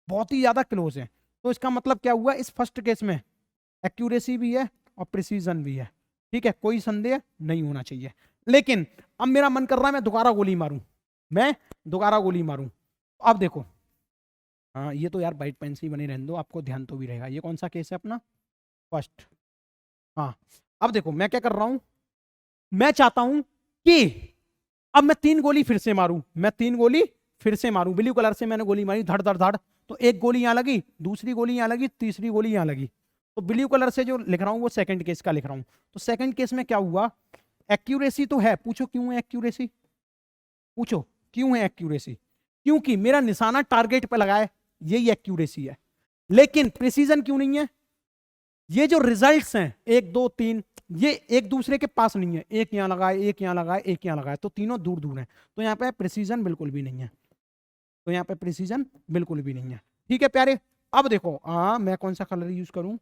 बहुत ही ज्यादा क्लोज हैं। तो इसका मतलब क्या हुआ, इस फर्स्ट केस में एक्यूरेसी भी है और प्रिसीजन भी है, ठीक है, कोई संदेह नहीं होना चाहिए। लेकिन अब मेरा मन कर रहा है मैं दोबारा गोली मारूं, मैं दोबारा गोली मारूं। अब देखो, हाँ ये तो यार वाइट पेन से ही बने रहने दो, आपको ध्यान तो भी रहेगा। ये कौन सा केस है अपना, फर्स्ट, हाँ। अब देखो मैं क्या कर रहा हूं, मैं चाहता हूं कि अब मैं 3 गोली फिर से मारूं, मैं 3 गोली फिर से मारूं, ब्लू कलर से मैंने गोली मारी, धड़ धड़ धड़, तो एक गोली यहां लगी, दूसरी गोली यहां लगी, तीसरी गोली यहां लगी। तो ब्लू कलर से जो लिख रहा हूं वो सेकंड केस का लिख रहा हूं। तो सेकंड केस में क्या हुआ, एक्यूरेसी तो है, पूछो क्यों है एक्यूरेसी, पूछो क्यों है एक्यूरेसी, क्योंकि मेरा निशाना टारगेट पे लगा है, यही एक्यूरेसी है। लेकिन प्रिसीजन क्यों नहीं है, ये जो रिजल्ट्स हैं 1 2 3, ये एक दूसरे के पास नहीं है, एक यहां लगा है, एक यहां लगा है, एक यहां लगा है, तो तीनों दूर दूर हैं। तो यहां पे प्रिसीजन बिल्कुल भी नहीं है, तो यहां पे प्रिसीजन बिल्कुल भी नहीं है, ठीक है प्यारे। अब देखो, मैं कौन सा कलर यूज करूं,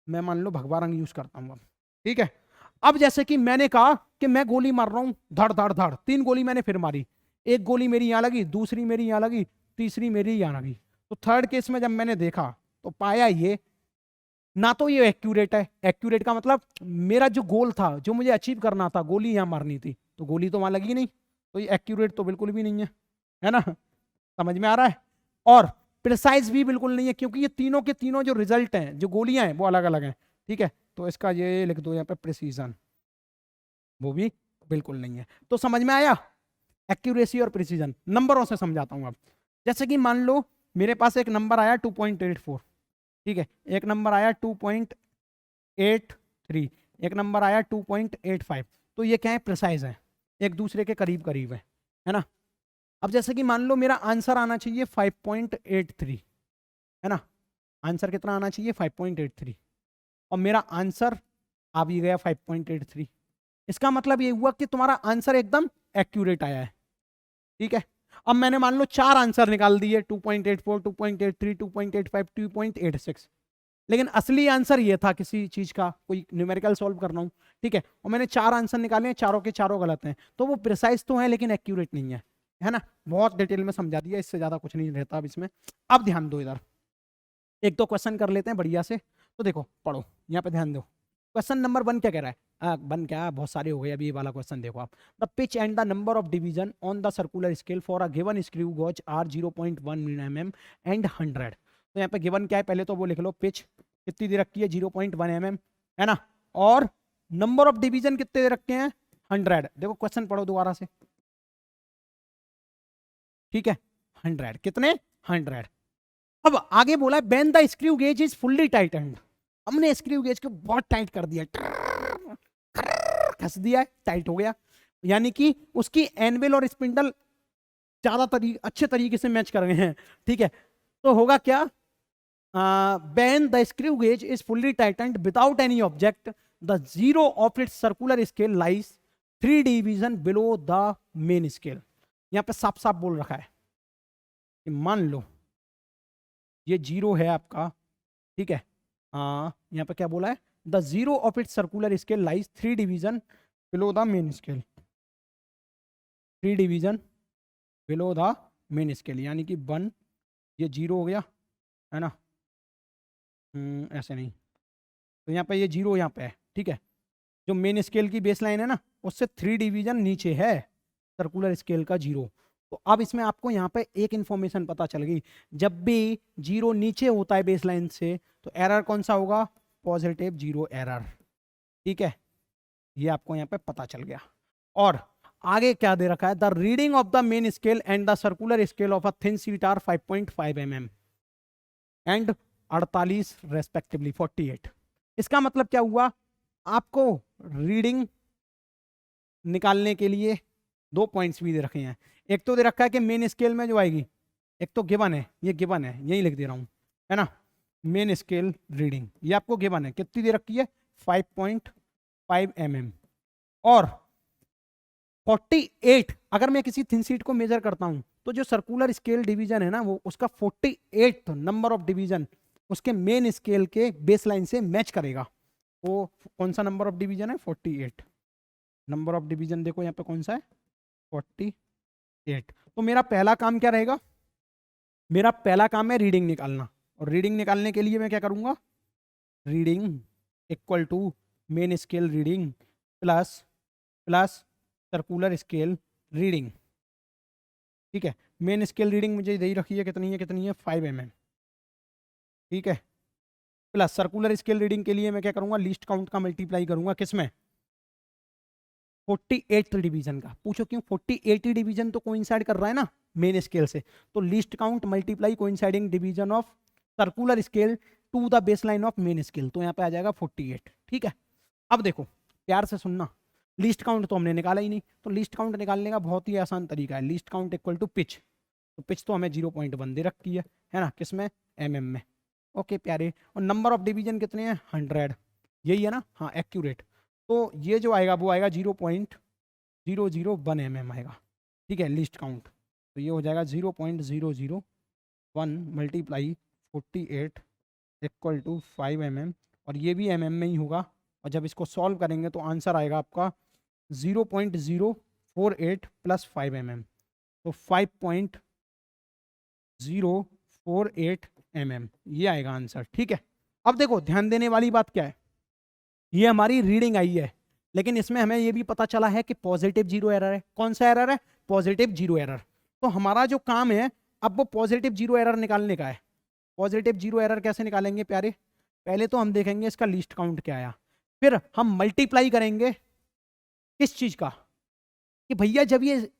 मैं मान लो भगवा रंग यूज करता हूं अब, ठीक है। अब जैसे कि मैंने कहा कि मैं गोली मार रहा हूं, धड़ धड़ धड़, 3 गोली मैंने फिर मारी, एक गोली मेरी यहां लगी, दूसरी मेरी यहां लगी, तीसरी मेरी यहां लगी। तो थर्ड केस में जब मैंने देखा तो पाया ये, ना तो ये एक्यूरेट है, एक्यूरेट का मतलब मेरा जो गोल था, जो मुझे अचीव करना था, गोली यहां मारनी थी, तो गोली तो वहां लगी नहीं, तो ये एक्यूरेट तो बिल्कुल भी नहीं है ना, समझ में आ रहा है। और प्रिसाइज भी बिल्कुल नहीं है, क्योंकि ये तीनों के तीनों जो रिजल्ट हैं, जो गोलियां हैं वो अलग अलग हैं, ठीक है। तो इसका ये लिख दो यहाँ पे प्रिसीजन, वो भी बिल्कुल नहीं है। तो समझ में आया एक्यूरेसी और प्रिसीजन। नंबरों से समझाता हूं अब। जैसे कि मान लो मेरे पास एक नंबर आया 2.84, ठीक है, एक नंबर आया 2.83, एक नंबर आया 2.85, तो ये क्या है, प्रिसाइज है, एक दूसरे के करीब करीब है ना। अब जैसे कि मान लो मेरा आंसर आना चाहिए 5.83, है ना, आंसर कितना आना चाहिए 5.83, और मेरा आंसर आ भी गया 5.83। इसका मतलब ये हुआ कि तुम्हारा आंसर एकदम एक्यूरेट आया है, ठीक है। अब मैंने मान लो 4 आंसर निकाल दिए, 2.84, 2.83, 2.85, 2.86, लेकिन असली आंसर ये था किसी चीज का, कोई न्यूमेरिकल सॉल्व करना हूं, ठीक है, और मैंने 4 आंसर निकाले हैं, चारों के चारों गलत हैं, तो वो प्रिसाइज तो है लेकिन एक्यूरेट नहीं है ना। बहुत डिटेल में समझा दिया, इससे ज्यादा कुछ नहीं रहता अब इसमें। अब ध्यान दो इधर, एक दो क्वेश्चन कर लेते हैं बढ़िया से। तो देखो पढ़ो, यहाँ पे ध्यान दो। क्वेश्चन नंबर 1 क्या कह रहा है, वन क्या, बहुत सारे हो गए अभी, ये वाला क्वेश्चन देखो आप। The pitch and the number of division on the circular scale for a given screw gauge are 0.1 mm and 100। तो यहाँ पे गिवन क्या है, पहले तो वो लिख लो, पिच कितनी दे रखी है 0.1 mm, है ना, और नंबर ऑफ डिवीजन कितने दे रखे हैं 100। देखो क्वेश्चन पढ़ो दोबारा से, ठीक है, 100 कितने 100। अब आगे बोला Ben the screw gauge is fully tightened, हमने स्क्रू गेज को बहुत टाइट कर दिया, घस दिया है, टाइट हो गया, यानी कि उसकी एनविल और स्पिंडल ज्यादा अच्छे तरीके से मैच कर रहे हैं, ठीक है। तो होगा क्या, when the screw gauge is fully tightened without any object, the zero of its circular scale lies 3 division below the main scale। यहां पे साफ साफ बोल रखा है कि मान लो ये 0 है आपका, ठीक है, यहाँ पे क्या बोला है, the zero of its circular scale lies 3 division below the main scale, 3 division below the main scale, यानी कि 1 ये 0 हो गया है ना, ऐसे नहीं, तो यहाँ पे ये 0 यहाँ पे है, ठीक है। जो मेन स्केल की बेस लाइन है ना उससे 3 डिवीजन नीचे है सर्कुलर स्केल का 0। तो अब इसमें आपको यहाँ पे एक इंफॉर्मेशन पता चल गई, जब भी 0 नीचे होता है बेस लाइन से तो एरर कौन सा होगा, पॉजिटिव 0 एरर, ठीक है। ये आपको यहाँ पे पता चल गया। और आगे क्या दे रखा है, the reading of the main scale and the circular scale of a thin sheet are 5.5 mm and 48 respectively 48। इसका मतलब क्या हुआ, आपको रीडिंग निकालने के लिए 2 पॉइंट्स भी दे रखे हैं। एक तो दे रखा है कि मेन स्केल में जो आएगी, एक तो गिवन है, ये गिवन है, यही लिख दे रहा हूं, है ना, मेन स्केल रीडिंग ये आपको गिवन है, कितनी दे रखी है 5.5 mm। और 48 अगर मैं किसी थिन शीट को मेजर करता हूं तो जो सर्कुलर स्केल डिवीजन है ना वो उसका 48 नंबर ऑफ डिवीजन उसके मेन स्केल के बेस लाइन से मैच करेगा। वो कौन सा नंबर ऑफ डिवीजन है, 48 नंबर ऑफ डिवीजन, देखो यहाँ पे कौन सा है 48। तो मेरा पहला काम क्या रहेगा, मेरा पहला काम है रीडिंग निकालना, और रीडिंग निकालने के लिए मैं क्या करूंगा, reading equal to main scale reading plus plus circular scale reading, ठीक है। मेन स्केल रीडिंग मुझे दे रखी है, कितनी है 5 mm, ठीक है, प्लस सर्कुलर स्केल रीडिंग के लिए मैं क्या करूंगा, लीस्ट काउंट का मल्टीप्लाई करूंगा किसमें, 48 डिवीजन का। पूछो क्यों, 48 डिवीजन तो कोइंसाइड कर रहा है ना मेन स्केल से, तो least count multiply coinciding division of circular scale to the base line of main scale, तो यहाँ पे आ जाएगा 48, ठीक है। अब देखो प्यार से सुनना, लीस्ट काउंट तो हमने निकाला ही नहीं, तो लीस्ट काउंट निकालने का बहुत ही आसान तरीका है, least count equal to pitch, तो पिच तो हमें 0.1 दे रखी है ना, किसमें MM में, ओके प्यारे। और नंबर ऑफ डिवीजन कितने हैं 100, यही है ना, हाँ एक्यूरेट। तो ये जो आएगा वो आएगा 0.001 mm आएगा, ठीक है, लीस्ट काउंट। तो ये हो जाएगा 0.001 मल्टीप्लाई 48 इक्वल टू 5 mm, और ये भी MM में ही होगा। और जब इसको सॉल्व करेंगे तो आंसर आएगा आपका 0.048 प्लस 5 mm, तो 5.048 mm ये आएगा आंसर, ठीक है। अब देखो ध्यान देने वाली बात क्या है, ये हमारी रीडिंग आई है, लेकिन इसमें हमें ये भी पता चला है कि पॉजिटिव 0 एरर है। कौन सा एरर है, पॉजिटिव 0 एरर। तो हमारा जो काम है अब वो पॉजिटिव 0 एरर निकालने का है। पॉजिटिव 0 एरर कैसे निकालेंगे प्यारे, पहले तो हम देखेंगे इसका लीस्ट काउंट क्या आया, फिर हम मल्टीप्लाई करेंगे किस चीज का, कि भैया जब ये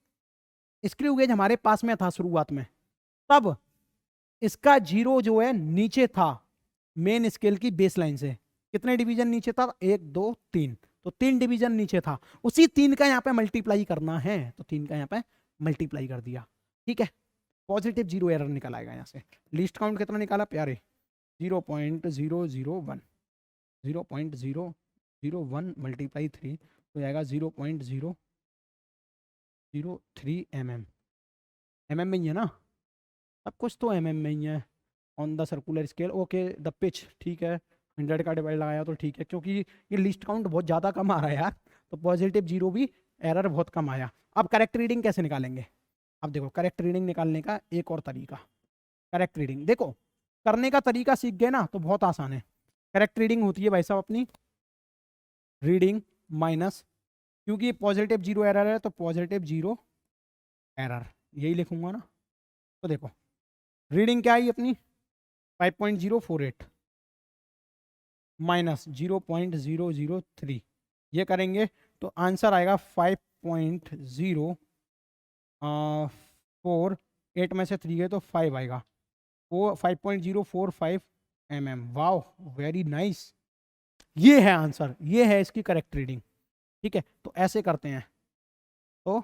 स्क्रू गेज हमारे पास में था शुरुआत में, तब इसका 0 जो है नीचे था मेन स्केल की बेस लाइन से, कितने डिवीजन नीचे था, 1 2 3, तो 3 डिवीजन नीचे था, उसी 3 का यहाँ पे मल्टीप्लाई करना है, तो 3 का यहाँ पे मल्टीप्लाई कर दिया, ठीक है। पॉजिटिव 0 एरर निकल आएगा यहाँ से। लीस्ट काउंट कितना निकाला प्यारे, 0.001, 0.001 मल्टीप्लाई 3 तो जाएगा 0.003 mm, mm में ही है ना, सब कुछ तो mm में ही है on the circular scale, okay. The pitch, ठीक है, 100 का डिवाइड लगाया तो ठीक है, क्योंकि ये लिस्ट काउंट बहुत ज़्यादा कम आ रहा है यार, तो पॉजिटिव 0 भी एरर बहुत कम आया। अब करेक्ट रीडिंग कैसे निकालेंगे, अब देखो करेक्ट रीडिंग निकालने का एक और तरीका, करेक्ट रीडिंग देखो करने का तरीका सीख गए ना तो बहुत आसान है। करेक्ट रीडिंग होती है भाई साहब अपनी रीडिंग माइनस, क्योंकि पॉजिटिव 0 एरर है तो पॉजिटिव 0 एरर, यही लिखूंगा ना। तो देखो रीडिंग क्या आई अपनी 5.048 माइनस 0.003, ये करेंगे तो आंसर आएगा 5.048 में से 3 है तो 5 आएगा, वो 5.045 mm। वाओ वेरी नाइस, ये है आंसर, ये है इसकी करेक्ट रीडिंग, ठीक है। तो ऐसे करते हैं, तो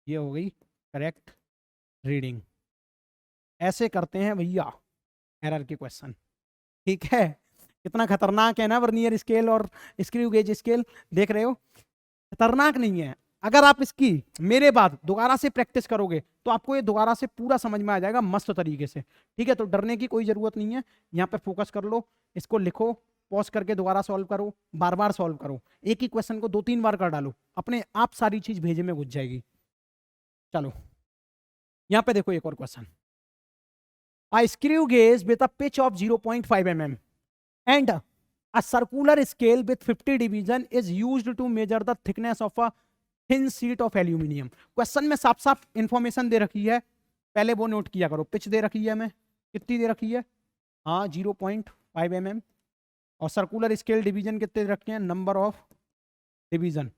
ये हो गई करेक्ट रीडिंग, ऐसे करते हैं भैया एरर के क्वेश्चन, ठीक है। कितना खतरनाक है ना वर्नियर स्केल और स्क्रू गेज स्केल, देख रहे हो, खतरनाक नहीं है। अगर आप इसकी मेरे बाद दोबारा से प्रैक्टिस करोगे तो आपको ये दोबारा से पूरा समझ में आ जाएगा मस्त तरीके से। ठीक है, तो डरने की कोई जरूरत नहीं है, यहाँ पे फोकस कर लो, इसको लिखो, पॉज करके दोबारा सॉल्व करो, बार बार सॉल्व करो, एक ही क्वेश्चन को 2-3 बार कर डालो, अपने आप सारी चीज भेजे में घुस जाएगी। चलो यहाँ पे देखो एक और question. A screw gauge with a pitch of 0.5 mm and a circular scale with 50 division is used to measure the thickness of a thin sheet of aluminium। Question में साफ साफ इंफॉर्मेशन दे रखी है, पहले वो नोट किया करो। पिच दे रखी है हमें, कितनी दे रखी है? हाँ 0.5 mm, और सर्कुलर स्केल डिवीजन कितने दे रखे हैं? Number of division.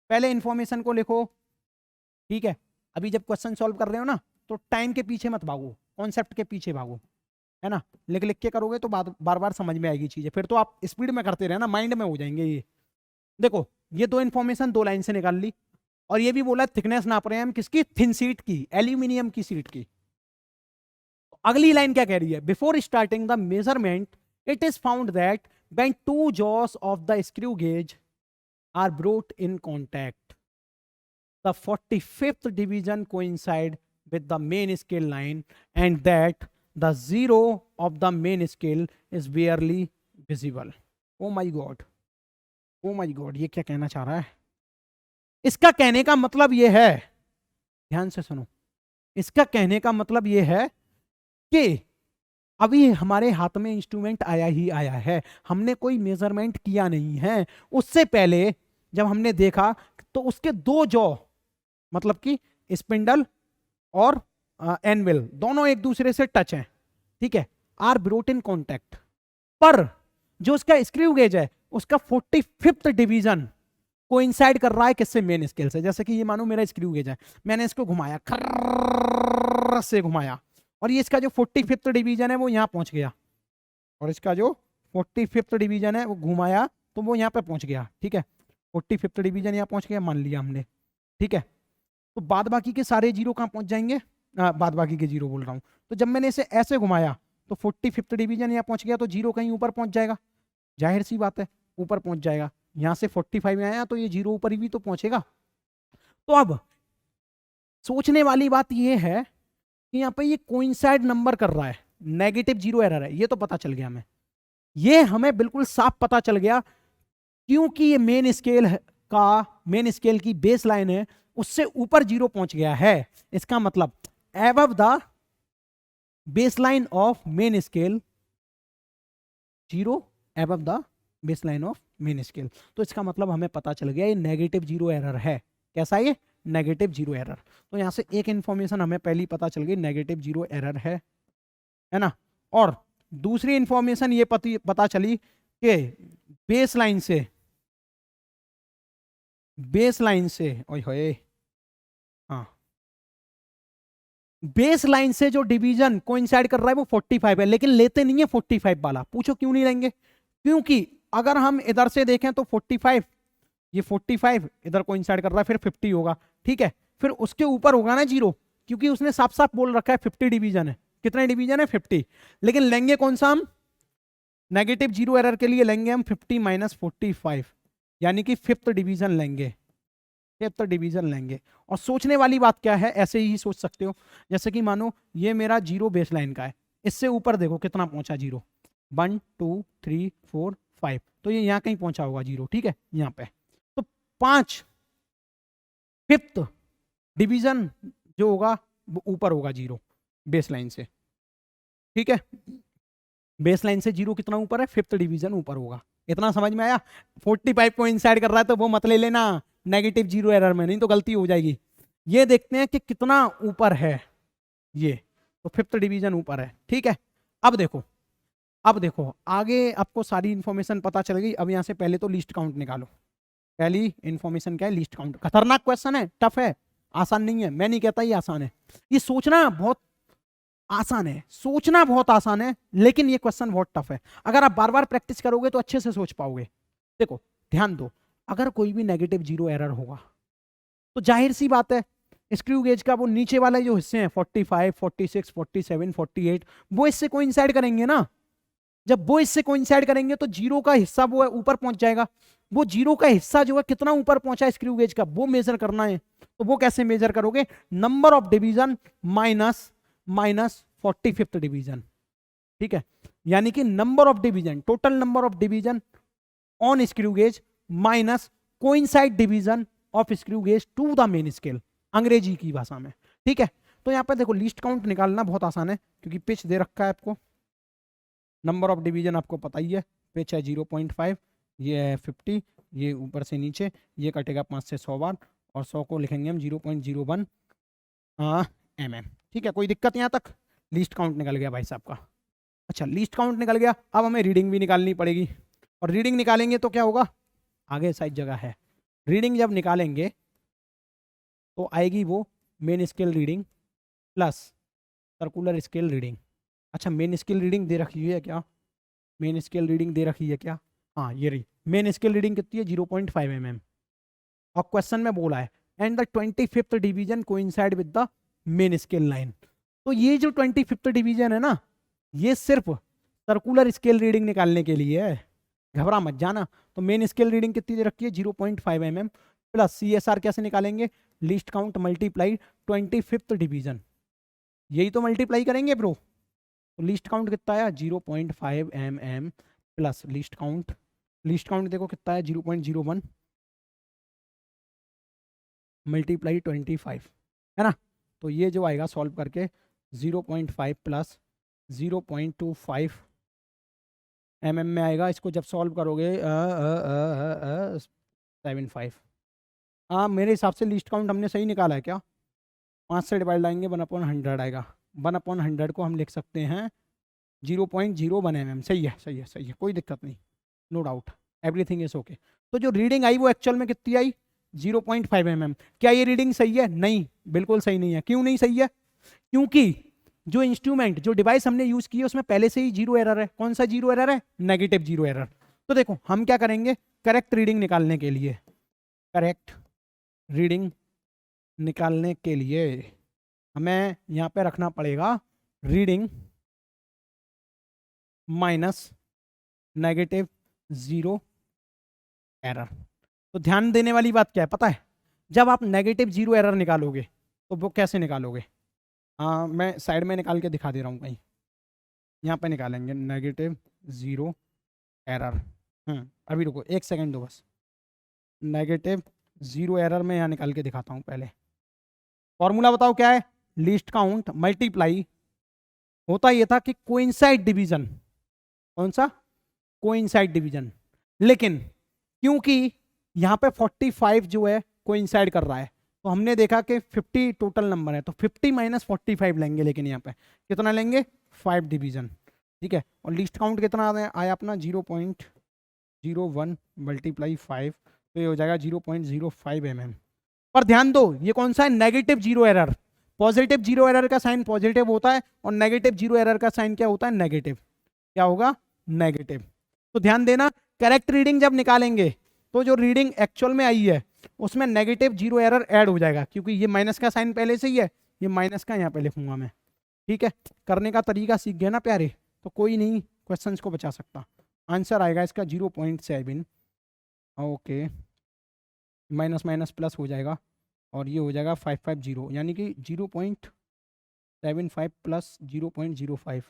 पहले इंफॉर्मेशन को लिखो, ठीक है। अभी जब क्वेश्चन सॉल्व कर रहे हो ना तो टाइम के पीछे मत भागो, कॉन्सेप्ट के पीछे भागो, है ना। लिख लिख के करोगे तो बार बार समझ में आएगी चीजें, फिर तो आप स्पीड में करते रहे ना, माइंड में हो जाएंगे ये। देखो ये दो इन्फॉर्मेशन 2 लाइन से निकाल ली, और ये भी बोला थिकनेस नाप रहे हैं हम किसकी? थिन शीट की, एल्यूमिनियम की शीट की। अगली लाइन क्या कह रही है? Before starting the measurement it is found that when 2 jaws of the screw gauge are brought in contact the 45th division coincide with the main scale line and that the zero of the main scale is barely visible। oh my god, oh my god, ये क्या कहना चाह रहा है? इसका कहने का मतलब ये है, ध्यान से सुनो, इसका कहने का मतलब ये है कि अभी हमारे हाथ में इंस्ट्रूमेंट आया ही आया है, हमने कोई मेजरमेंट किया नहीं है। उससे पहले जब हमने देखा तो उसके 2 जॉ मतलब कि स्पिंडल और एनविल दोनों एक दूसरे से टच हैं, ठीक है, आर ब्रोट इन कॉन्टैक्ट। पर जो उसका स्क्रू गेज है उसका 45th डिवीजन कोइंसाइड कर रहा है किससे? मेन स्केल से। जैसे कि ये मानो मेरा स्क्रू गेज है, मैंने इसको घुमाया, खर्र से घुमाया, और ये इसका जो 45th डिवीजन है वो यहाँ पहुंच गया, और इसका जो 45th डिवीजन है वो घुमाया तो वो यहाँ पे पहुंच गया, ठीक है। 45th डिवीजन यहाँ पहुंच गया मान लिया हमने, ठीक है। तो बाद बाकी के सारे जीरो कहाँ पहुंच जाएंगे? बाद बाकी के जीरो बोल रहा हूँ। तो जब मैंने इसे ऐसे घुमाया तो 45th डिवीजन यहाँ पहुंच गया, तो जीरो कहीं ऊपर पहुंच जाएगा, जाहिर सी बात है ऊपर पहुंच जाएगा। यहाँ से 45 में आया तो ये जीरो ऊपर भी तो पहुंचेगा। तो अब सोचने वाली बात ये है कि यहाँ पे ये कोइंसाइड नंबर कर रहा है, नेगेटिव जीरो एरर है, ये तो पता चल गया हमें, ये हमें बिल्कुल साफ पता चल गया, क्योंकि ये मेन स्केल की बेस लाइन है, उससे ऊपर जीरो पहुंच गया है। इसका मतलब above the base line of main scale, zero above the base line of main scale. तो इसका मतलब हमें पता चल गया ये नेगेटिव जीरो एरर है। कैसा ये? Negative zero error. तो यहां से एक इंफॉर्मेशन हमें पहली पता चल गई, नेगेटिव जीरो एरर है ना। और दूसरी इंफॉर्मेशन ये पता चली कि बेस लाइन से ओए होए, हाँ, बेस लाइन से जो डिवीजन कोइंसाइड कर रहा है वो 45 है, लेकिन लेते नहीं है 45 वाला। पूछो क्यों नहीं लेंगे? क्योंकि अगर हम इधर से देखें तो 45, ये 45 इधर कोइंसाइड कर रहा है, फिर 50 होगा, ठीक है, फिर उसके ऊपर होगा ना जीरो, क्योंकि उसने साफ साफ बोल रखा है 50 डिवीजन है। कितने डिवीजन है? 50। लेकिन लेंगे कौन सा हम? नेगेटिव जीरो एरर के लिए लेंगे हम 50 - 45, यानी कि 5th डिवीजन लेंगे, 5th डिवीजन लेंगे। और सोचने वाली बात क्या है, ऐसे ही सोच सकते हो, जैसे कि मानो ये मेरा जीरो बेस लाइन का है, इससे ऊपर देखो कितना पहुंचा जीरो, 1 2 3 4 5, तो ये यहाँ कहीं पहुंचा होगा जीरो, ठीक है, यहाँ पे। तो 5th डिवीजन जो होगा वो ऊपर होगा जीरो बेस लाइन से, ठीक है। बेस लाइन से जीरो कितना ऊपर है? 5th डिवीजन ऊपर होगा। इतना समझ में आया? 45 को इनसाइड कर रहा है तो वो मत ले लेना नेगेटिव जीरो एरर में, नहीं तो गलती हो जाएगी। ये देखते हैं कि कितना ऊपर है ये, तो 5th डिवीजन ऊपर है, ठीक है। अब देखो आगे आपको सारी इंफॉर्मेशन पता चल गई। अब यहां से पहले तो लीस्ट काउंट निकालो। पहली इंफॉर्मेशन क्या है? Least count. खतरनाक क्वेश्चन है, टफ है, आसान नहीं है। मैं नहीं कहता ये आसान है, ये सोचना बहुत आसान है, सोचना बहुत आसान है, लेकिन ये क्वेश्चन बहुत टफ है। अगर आप बार बार प्रैक्टिस करोगे तो अच्छे से सोच पाओगे। देखो ध्यान दो, अगर कोई भी नेगेटिव जीरो एरर होगा तो जाहिर सी बात है स्क्रू गेज का वो नीचे वाले जो हिस्से हैं 45, 46, 47, 48 वो इससे कोइंसाइड करेंगे ना। जब वो इससे कोइंसाइड करेंगे तो जीरो का हिस्सा वो है ऊपर पहुंच जाएगा। वो जीरो का हिस्सा जो है कितना ऊपर पहुंचा है स्क्रू गेज का, वो मेजर करना है। तो वो कैसे मेजर करोगे? Number of division minus 45th division, ठीक है। यानी कि number of division, total number of division on screw gauge minus coincide division of screw gauge to the main scale, अंग्रेजी की भाषा में, ठीक है। तो यहाँ पे देखो लीस्ट काउंट निकालना बहुत आसान है, क्योंकि पिच दे रखा है आपको, नंबर ऑफ डिवीजन आपको पता ही है, पिच है 0.5, ये है 50, ये ऊपर से नीचे, ये कटेगा 5 से 100 बार, और 100 को लिखेंगे हम 0.01 mm, ठीक है। कोई दिक्कत यहाँ तक? लीस्ट काउंट निकल गया भाई साहब का। अच्छा, लीस्ट काउंट निकल गया, अब हमें रीडिंग भी निकालनी पड़ेगी, और रीडिंग निकालेंगे तो क्या होगा, आगे साइड जगह है। रीडिंग जब निकालेंगे तो आएगी वो main scale reading plus circular scale reading. अच्छा, मेन स्केल रीडिंग दे रखी है क्या? मेन स्केल रीडिंग दे रखी है क्या? हाँ, ये रही मेन स्केल रीडिंग कितनी है? 0.5 mm, और क्वेश्चन में बोला है and the 25th division coincide with the main scale line. तो ये जो 25th डिवीजन है ना, ये सिर्फ सर्कुलर स्केल रीडिंग निकालने के लिए है, घबरा मत जाना। तो मेन स्केल रीडिंग कितनी दे रखी है? 0.5 mm प्लस CSR कैसे निकालेंगे? Least count multiply 25th division, यही तो मल्टीप्लाई करेंगे ब्रो। तो लीस्ट काउंट कितना आया? 0.5 mm प्लस लीस्ट काउंट देखो कितना है? 0.01 मल्टीप्लाई 25, है ना। तो ये जो आएगा सॉल्व करके 0.5 प्लस 0.25 mm में आएगा। इसको जब सॉल्व करोगे 75। हाँ, मेरे हिसाब से लीस्ट काउंट हमने सही निकाला है क्या? 5 से डिवाइड लाएंगे 1/100 आएगा। 1/100 को हम लिख सकते हैं 0.01 mm। सही है, सही है, सही है, कोई दिक्कत नहीं, no doubt, everything is okay. तो जो रीडिंग आई वो एक्चुअल में कितनी आई? 0.5 mm। क्या ये रीडिंग सही है? नहीं, बिल्कुल सही नहीं है। क्यों नहीं सही है? क्योंकि जो इंस्ट्रूमेंट, जो डिवाइस हमने यूज की है उसमें पहले से ही जीरो एरर है। कौन सा जीरो एरर है? Negative zero error. तो देखो हम क्या करेंगे, करेक्ट रीडिंग निकालने के लिए, करेक्ट रीडिंग निकालने के लिए हमें यहाँ पे रखना पड़ेगा reading minus negative zero error. तो ध्यान देने वाली बात क्या है पता है? जब आप नेगेटिव जीरो एरर निकालोगे तो वो कैसे निकालोगे? हाँ, मैं साइड में निकाल के दिखा दे रहा हूँ, कहीं यहाँ पे निकालेंगे नेगेटिव जीरो एरर। अभी रुको, 1 सेकेंड दो बस। नेगेटिव जीरो एरर में यहाँ निकाल के दिखाता हूँ। पहले फॉर्मूला बताओ क्या है? लीस्ट काउंट मल्टीप्लाई, होता ये था कि कोइंसाइड डिवीजन, कौन सा? Coincide division. लेकिन क्योंकि यहाँ पे 45 जो है कोइंसाइड कर रहा है, तो हमने देखा कि 50 टोटल नंबर है, तो 50 माइनस 45 लेंगे। लेकिन यहाँ पे कितना लेंगे? 5 डिवीजन, ठीक है। और लीस्ट काउंट कितना आया अपना? 0.01 मल्टीप्लाई 5, तो ये हो जाएगा 0.05 mm। पर ध्यान दो, ये कौन सा है? Negative zero error. Positive zero error का साइन पॉजिटिव होता है, और नेगेटिव जीरो एरर का साइन क्या होता है? नेगेटिव। क्या होगा? नेगेटिव। तो ध्यान देना, करेक्ट रीडिंग जब निकालेंगे तो जो रीडिंग एक्चुअल में आई है उसमें नेगेटिव जीरो एरर ऐड हो जाएगा, क्योंकि ये माइनस का साइन पहले से ही है, ये माइनस का यहाँ पे लिखूंगा मैं, ठीक है। करने का तरीका सीख गए ना प्यारे, तो कोई नहीं क्वेश्चंस को बचा सकता। आंसर आएगा इसका 0.7, ओके, माइनस माइनस प्लस हो जाएगा, और ये हो जाएगा 550, यानी कि 0.75 प्लस 0.05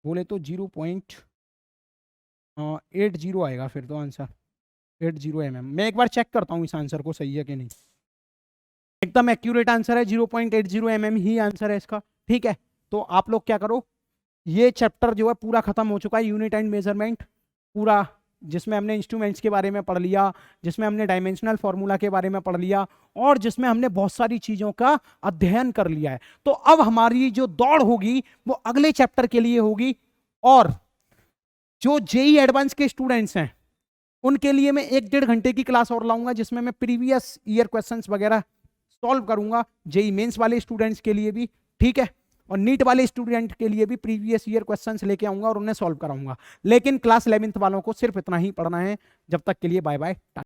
बोले तो 0.80 आएगा फिर तो आंसर, 80 mm। मैं एक बार चेक करता हूँ इस आंसर को सही है कि नहीं। एकदम एक्यूरेट आंसर है, 0.80 mm ही आंसर है इसका, ठीक है। तो आप लोग क्या करो, ये चैप्टर जो है पूरा खत्म हो चुका है, यूनिट एंड मेजरमेंट पूरा, जिसमें हमने इंस्ट्रूमेंट्स के बारे में पढ़ लिया, जिसमें हमने डायमेंशनल फार्मूला के बारे में पढ़ लिया, और जिसमें हमने बहुत सारी चीज़ों का अध्ययन कर लिया है। तो अब हमारी जो दौड़ होगी वो अगले चैप्टर के लिए होगी, और जो जेई एडवांस के स्टूडेंट्स हैं उनके लिए मैं 1-1.5 घंटे की क्लास और लाऊंगा, जिसमें मैं प्रीवियस ईयर क्वेश्चंस वगैरह सॉल्व करूंगा, जेई मेंस वाले स्टूडेंट्स के लिए भी, ठीक है, और नीट वाले स्टूडेंट के लिए भी प्रीवियस ईयर क्वेश्चंस लेके आऊंगा और उन्हें सॉल्व कराऊंगा। लेकिन क्लास 11th वालों को सिर्फ इतना ही पढ़ना है। जब तक के लिए बाय बाय।